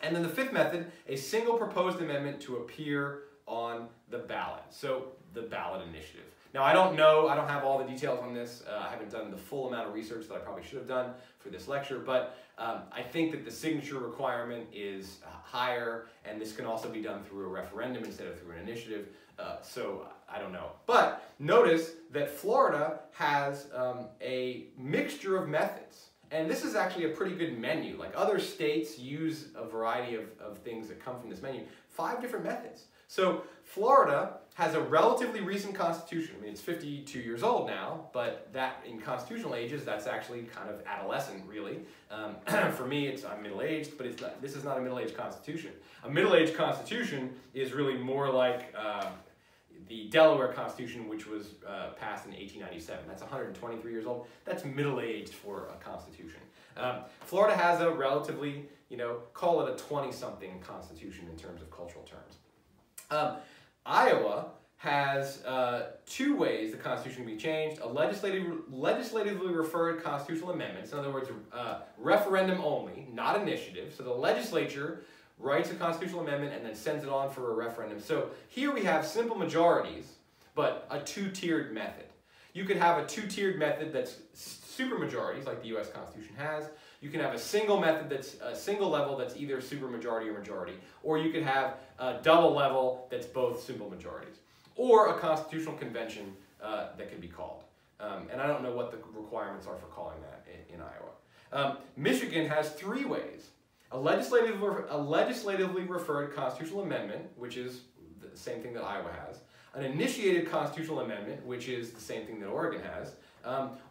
And then the fifth method, a single proposed amendment to appear on the ballot. So the Ballot Initiative. Now, I don't have all the details on this. I haven't done the full amount of research that I probably should have done for this lecture, but I think that the signature requirement is higher, and this can also be done through a referendum instead of through an initiative, so I don't know. But notice that Florida has a mixture of methods, and this is actually a pretty good menu. Like, other states use a variety of things that come from this menu. 5 different methods. So Florida has a relatively recent constitution. I mean, it's 52 years old now, but that in constitutional ages, that's actually kind of adolescent, really. For me, I'm middle-aged, but this is not a middle-aged constitution. A middle-aged constitution is really more like the Delaware Constitution, which was passed in 1897. That's 123 years old. That's middle-aged for a constitution. Florida has a relatively, call it a 20-something constitution in terms of cultural terms. Iowa has 2 ways the Constitution can be changed: a legislatively referred constitutional amendments, in other words, referendum only, not initiative. So the legislature writes a constitutional amendment and then sends it on for a referendum. So here we have simple majorities, but a 2-tiered method. You could have a 2-tiered method that's supermajorities, like the U.S. Constitution has. You can have a single method that's a single level that's either supermajority or majority, or you could have a double level that's both simple majorities, or a constitutional convention that could be called. And I don't know what the requirements are for calling that in Iowa. Michigan has 3 ways: a legislatively referred constitutional amendment, which is the same thing that Iowa has; an initiated constitutional amendment, which is the same thing that Oregon has;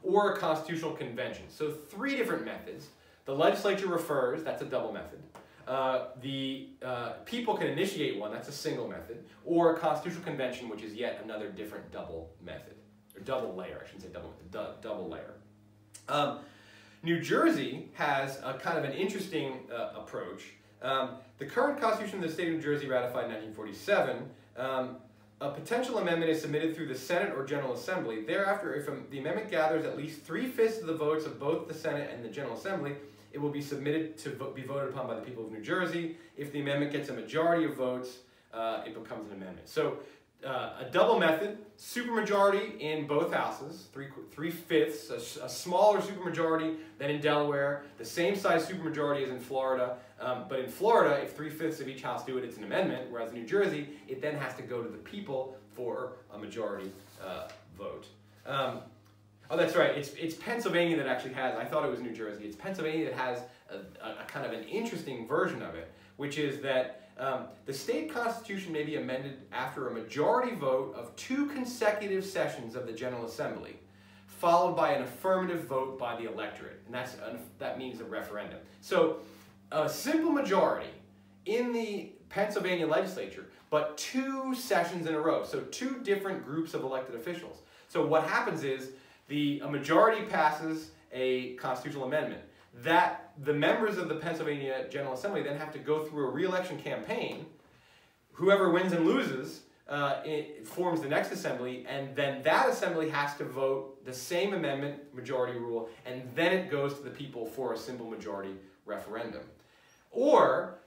or a constitutional convention. So 3 different methods. The legislature refers, that's a double method. The people can initiate one, that's a single method. Or a constitutional convention, which is yet another different double method. Or double layer, I shouldn't say double method, double layer. New Jersey has a kind of an interesting approach. The current Constitution of the state of New Jersey, ratified in 1947, a potential amendment is submitted through the Senate or General Assembly. Thereafter, if the amendment gathers at least 3/5 of the votes of both the Senate and the General Assembly, it will be submitted to be voted upon by the people of New Jersey. If the amendment gets a majority of votes, it becomes an amendment. So a double method, supermajority in both houses, 3/5, a smaller supermajority than in Delaware, the same size supermajority as in Florida. But in Florida, if 3/5 of each house do it, it's an amendment, whereas in New Jersey, it then has to go to the people for a majority vote. Oh, that's right. It's Pennsylvania that actually has, I thought it was New Jersey, it's Pennsylvania that has a kind of an interesting version of it, which is that the state constitution may be amended after a majority vote of 2 consecutive sessions of the General Assembly, followed by an affirmative vote by the electorate, and that means a referendum. So a simple majority in the Pennsylvania legislature, but 2 sessions in a row, so 2 different groups of elected officials. So what happens is a majority passes a constitutional amendment. That the members of the Pennsylvania General Assembly then have to go through a re-election campaign. Whoever wins and loses it forms the next assembly, and then that assembly has to vote the same amendment, majority rule, and then it goes to the people for a simple majority referendum. Or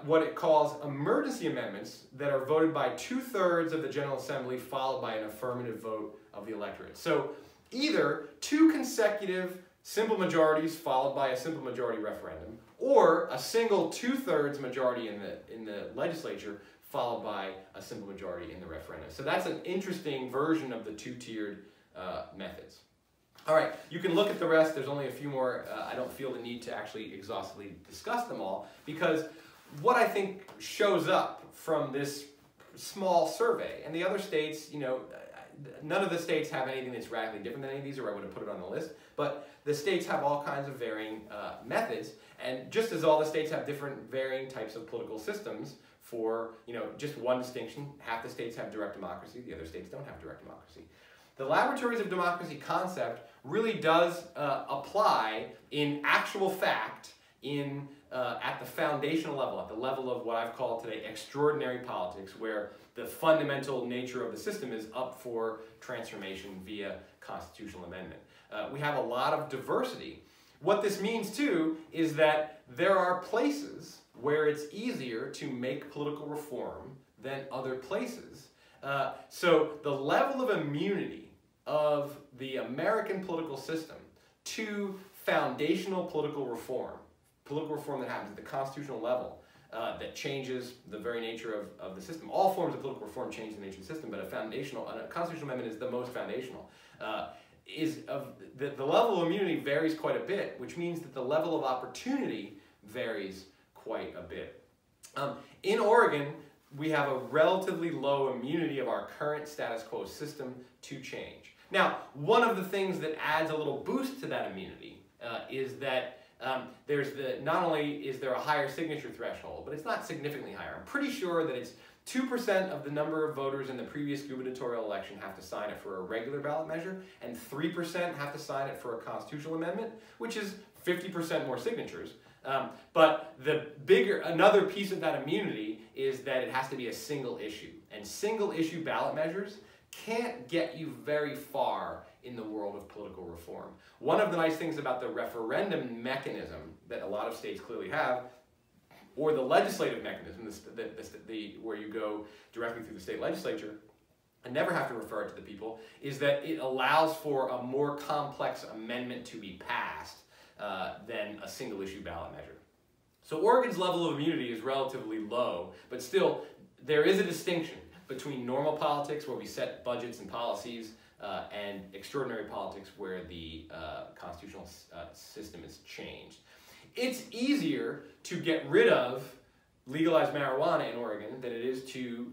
what it calls emergency amendments that are voted by 2/3 of the General Assembly, followed by an affirmative vote of the electorate. So either 2 consecutive simple majorities followed by a simple majority referendum, or a single 2/3 majority in the legislature followed by a simple majority in the referendum. So that's an interesting version of the two-tiered methods. All right, you can look at the rest. There's only a few more. I don't feel the need to actually exhaustively discuss them all, because what I think shows up from this small survey, and the other states, you know, none of the states have anything that's radically different than any of these, or I would have put it on the list, but the states have all kinds of varying methods, and just as all the states have different varying types of political systems, for, you know, just one distinction, half the states have direct democracy, the other states don't have direct democracy. The Laboratories of Democracy concept really does apply in actual fact in at the foundational level, at the level of what I've called today extraordinary politics, where the fundamental nature of the system is up for transformation via constitutional amendment. We have a lot of diversity. What this means too is that there are places where it's easier to make political reform than other places. So the level of immunity of the American political system to foundational political reform that happens at the constitutional level, that changes the very nature of the system. All forms of political reform change the nature of the system, but a constitutional amendment is the most foundational. The level of immunity varies quite a bit, which means that the level of opportunity varies quite a bit. In Oregon, we have a relatively low immunity of our current status quo system to change. Now, one of the things that adds a little boost to that immunity is that not only is there a higher signature threshold, but it's not significantly higher. I'm pretty sure that it's 2% of the number of voters in the previous gubernatorial election have to sign it for a regular ballot measure, and 3% have to sign it for a constitutional amendment, which is 50% more signatures. But another piece of that immunity is that it has to be a single issue. And single issue ballot measures can't get you very far in the world of political reform. One of the nice things about the referendum mechanism that a lot of states clearly have, or the legislative mechanism, where you go directly through the state legislature and never have to refer it to the people, is that it allows for a more complex amendment to be passed than a single issue ballot measure. So Oregon's level of immunity is relatively low, but still there is a distinction between normal politics, where we set budgets and policies, and extraordinary politics, where the constitutional system is changed. It's easier to get rid of legalized marijuana in Oregon than it is to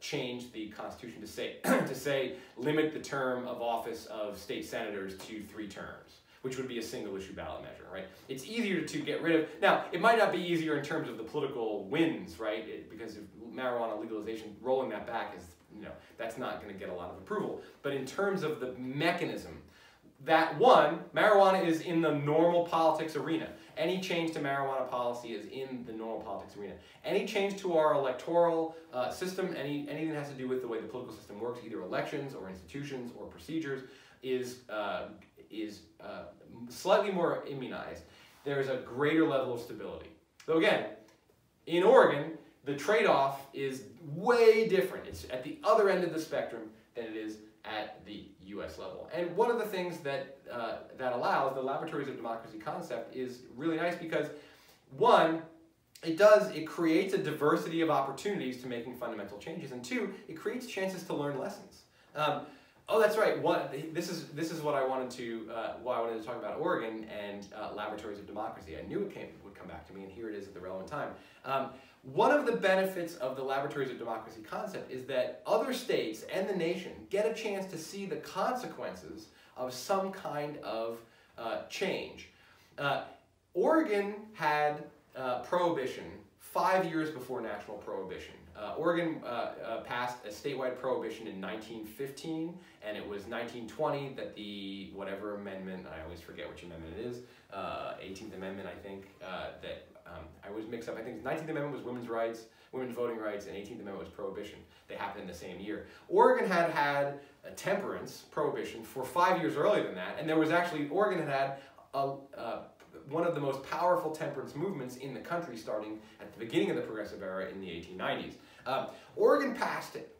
change the Constitution to say limit the term of office of state senators to 3 terms, which would be a single issue ballot measure, right? It's easier to get rid of. Now, it might not be easier in terms of the political wins, right? Because if marijuana legalization, rolling that back is, you know, that's not going to get a lot of approval. But in terms of the mechanism, marijuana is in the normal politics arena. Any change to marijuana policy is in the normal politics arena. Any change to our electoral system, anything that has to do with the way the political system works, either elections or institutions or procedures, is slightly more immunized. There is a greater level of stability. So again, in Oregon, the trade-off is way different. It's at the other end of the spectrum than it is at the U.S. level. And one of the things that allows the Laboratories of Democracy concept is really nice because, one, it creates a diversity of opportunities to making fundamental changes, and 2, it creates chances to learn lessons. Oh, that's right. This is what I wanted to why I wanted to talk about Oregon and Laboratories of Democracy. I knew it would come back to me, and here it is at the relevant time. One of the benefits of the Laboratories of Democracy concept is that other states and the nation get a chance to see the consequences of some kind of change. Oregon had prohibition 5 years before national prohibition. Oregon passed a statewide prohibition in 1915, and it was 1920 that the whatever amendment, I always forget which amendment it is, 18th Amendment, I think, that I always mix up. I think 19th Amendment was women's rights, women's voting rights, and 18th Amendment was prohibition. They happened in the same year. Oregon had a temperance prohibition for 5 years earlier than that, and there was actually, Oregon had one of the most powerful temperance movements in the country starting at the beginning of the Progressive Era in the 1890s. Oregon passed it.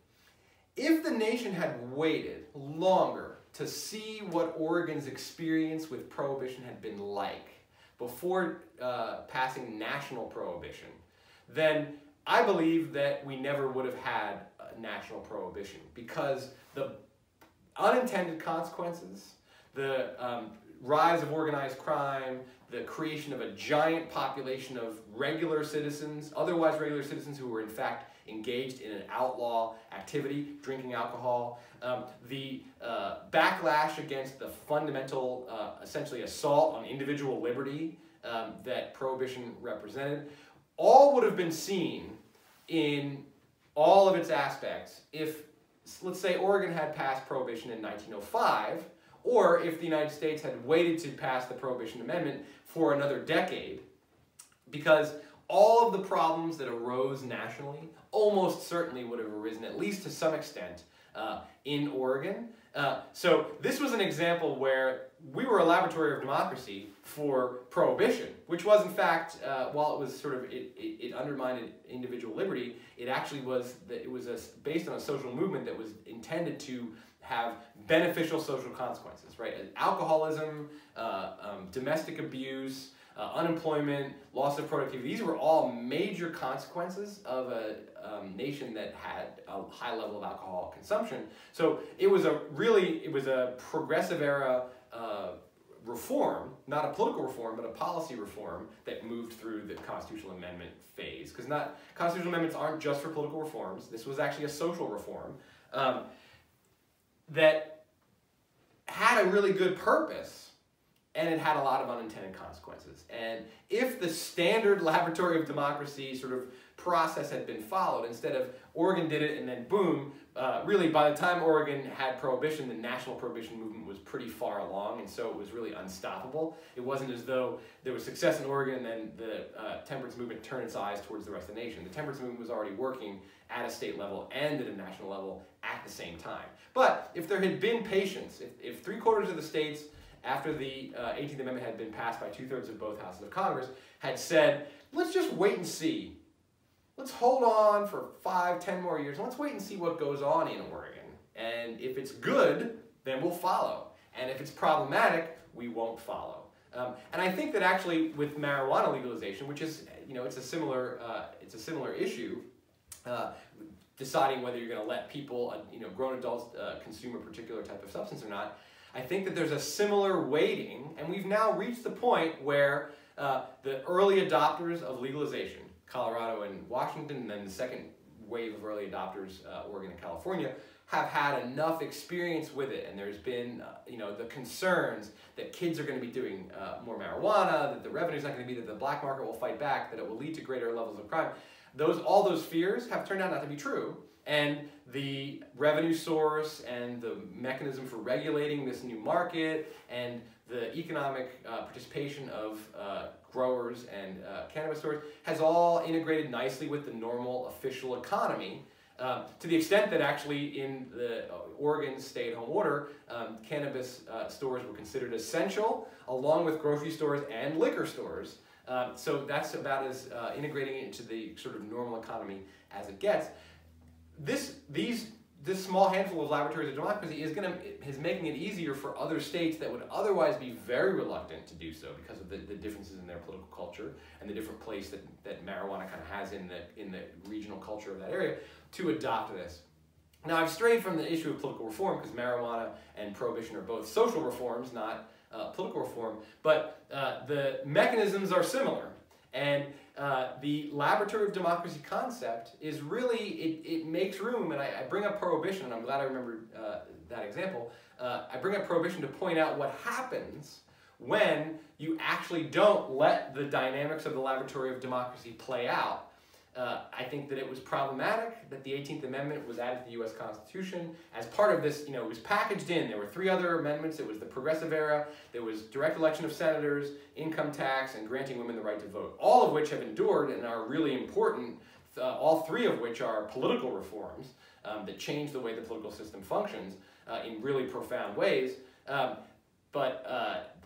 If the nation had waited longer to see what Oregon's experience with prohibition had been like before passing national prohibition, then I believe that we never would have had national prohibition, because the unintended consequences, the rise of organized crime, the creation of a giant population of regular citizens, otherwise regular citizens who were in fact engaged in an outlaw activity, drinking alcohol, the backlash against the fundamental, essentially assault on individual liberty that prohibition represented, all would have been seen in all of its aspects if, let's say, Oregon had passed prohibition in 1905, or if the United States had waited to pass the Prohibition Amendment for another decade, because all of the problems that arose nationally almost certainly would have arisen, at least to some extent, in Oregon. So this was an example where we were a laboratory of democracy for prohibition, which was in fact, while it was sort of, it undermined individual liberty, it actually was, based on a social movement that was intended to have beneficial social consequences, right? Alcoholism, domestic abuse, unemployment, loss of productivity, these were all major consequences of a nation that had a high level of alcohol consumption. So it was a progressive era reform, not a political reform, but a policy reform that moved through the constitutional amendment phase. Because constitutional amendments aren't just for political reforms. This was actually a social reform that had a really good purpose, and it had a lot of unintended consequences. And if the standard laboratory of democracy sort of process had been followed, instead of Oregon did it and then boom, really by the time Oregon had prohibition, the national prohibition movement was pretty far along, and so it was really unstoppable. It wasn't as though there was success in Oregon and then the temperance movement turned its eyes towards the rest of the nation. The temperance movement was already working at a state level and at a national level at the same time. But if there had been patience, if 3/4 of the states after the 18th Amendment had been passed by 2/3 of both houses of Congress, had said, let's just wait and see. Let's hold on for 5, 10 more years, and let's wait and see what goes on in Oregon. And if it's good, then we'll follow. And if it's problematic, we won't follow. And I think that actually with marijuana legalization, which is, it's a similar issue, deciding whether you're going to let people, grown adults consume a particular type of substance or not, I think that there's a similar weighting, and we've now reached the point where the early adopters of legalization, Colorado and Washington, and then the second wave of early adopters, Oregon and California, have had enough experience with it, and there's been, the concerns that kids are going to be doing more marijuana, that the revenue's not going to be, that the black market will fight back, that it will lead to greater levels of crime. All those fears have turned out not to be true, and the revenue source and the mechanism for regulating this new market and the economic participation of growers and cannabis stores has all integrated nicely with the normal official economy, to the extent that actually in the Oregon stay-at-home order, cannabis stores were considered essential, along with grocery stores and liquor stores. So that's about as integrating it into the sort of normal economy as it gets. This small handful of laboratories of democracy is making it easier for other states that would otherwise be very reluctant to do so because of the differences in their political culture and the different place that marijuana kind of has in the regional culture of that area, to adopt this. Now, I've strayed from the issue of political reform because marijuana and prohibition are both social reforms, not political reform, but the mechanisms are similar. And the laboratory of democracy concept is really, it makes room, and I bring up prohibition, and I'm glad I remembered that example. I bring up prohibition to point out what happens when you actually don't let the dynamics of the laboratory of democracy play out. I think that it was problematic that the 18th Amendment was added to the U.S. Constitution. As part of this, it was packaged in. There were 3 other amendments. It was the Progressive Era, there was direct election of senators, income tax, and granting women the right to vote, all of which have endured and are really important, all 3 of which are political reforms that change the way the political system functions in really profound ways. But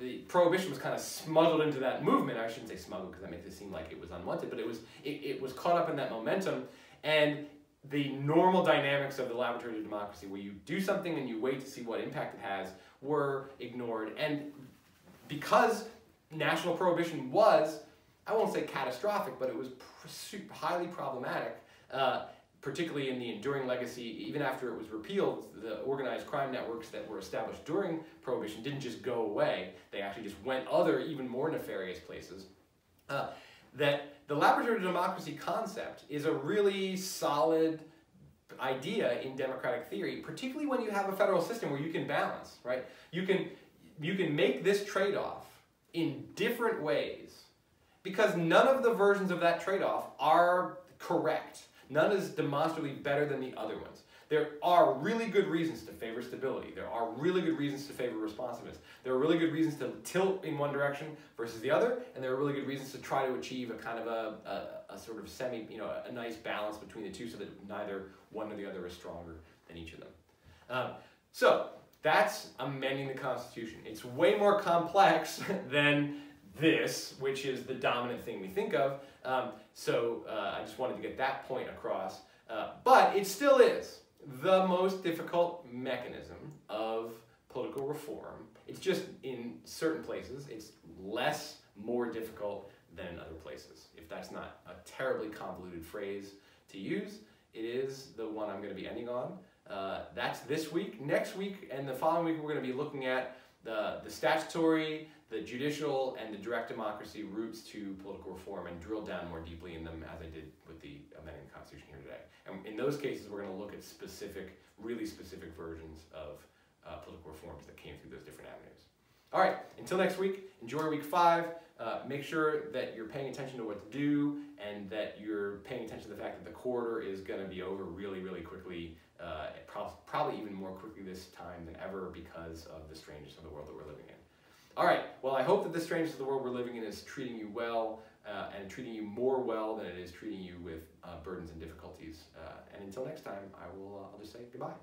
the prohibition was kind of smuggled into that movement. I shouldn't say smuggled because that makes it seem like it was unwanted, but it was caught up in that momentum. And the normal dynamics of the laboratory of democracy, where you do something and you wait to see what impact it has, were ignored. And because national prohibition was I won't say catastrophic, but it was highly problematic, particularly in the enduring legacy. Even after it was repealed, the organized crime networks that were established during Prohibition didn't just go away. They actually just went other, even more nefarious places. That the laboratory democracy concept is a really solid idea in democratic theory, particularly when you have a federal system where you can balance, right? You can make this trade-off in different ways because none of the versions of that trade-off are correct. None is demonstrably better than the other ones. There are really good reasons to favor stability. There are really good reasons to favor responsiveness. There are really good reasons to tilt in one direction versus the other, and there are really good reasons to try to achieve a kind of a sort of a nice balance between the two so that neither one or the other is stronger than each of them. So that's amending the Constitution. It's way more complex than this, which is the dominant thing we think of. I just wanted to get that point across. But it still is the most difficult mechanism of political reform. It's just in certain places, it's more difficult than in other places. If that's not a terribly convoluted phrase to use, it is the one I'm going to be ending on. That's this week. Next week and the following week, we're going to be looking at the statutory, the judicial, and the direct democracy routes to political reform and drill down more deeply in them as I did with the Amending the Constitution here today. And in those cases, we're going to look at really specific versions of political reforms that came through those different avenues. All right, until next week, enjoy week 5. Make sure that you're paying attention to what's due and that you're paying attention to the fact that the quarter is going to be over really, really quickly, probably even more quickly this time than ever because of the strangeness of the world that we're living in. All right, well, I hope that the strangeness of the world we're living in is treating you well and treating you more well than it is treating you with burdens and difficulties. And until next time, I'll just say goodbye.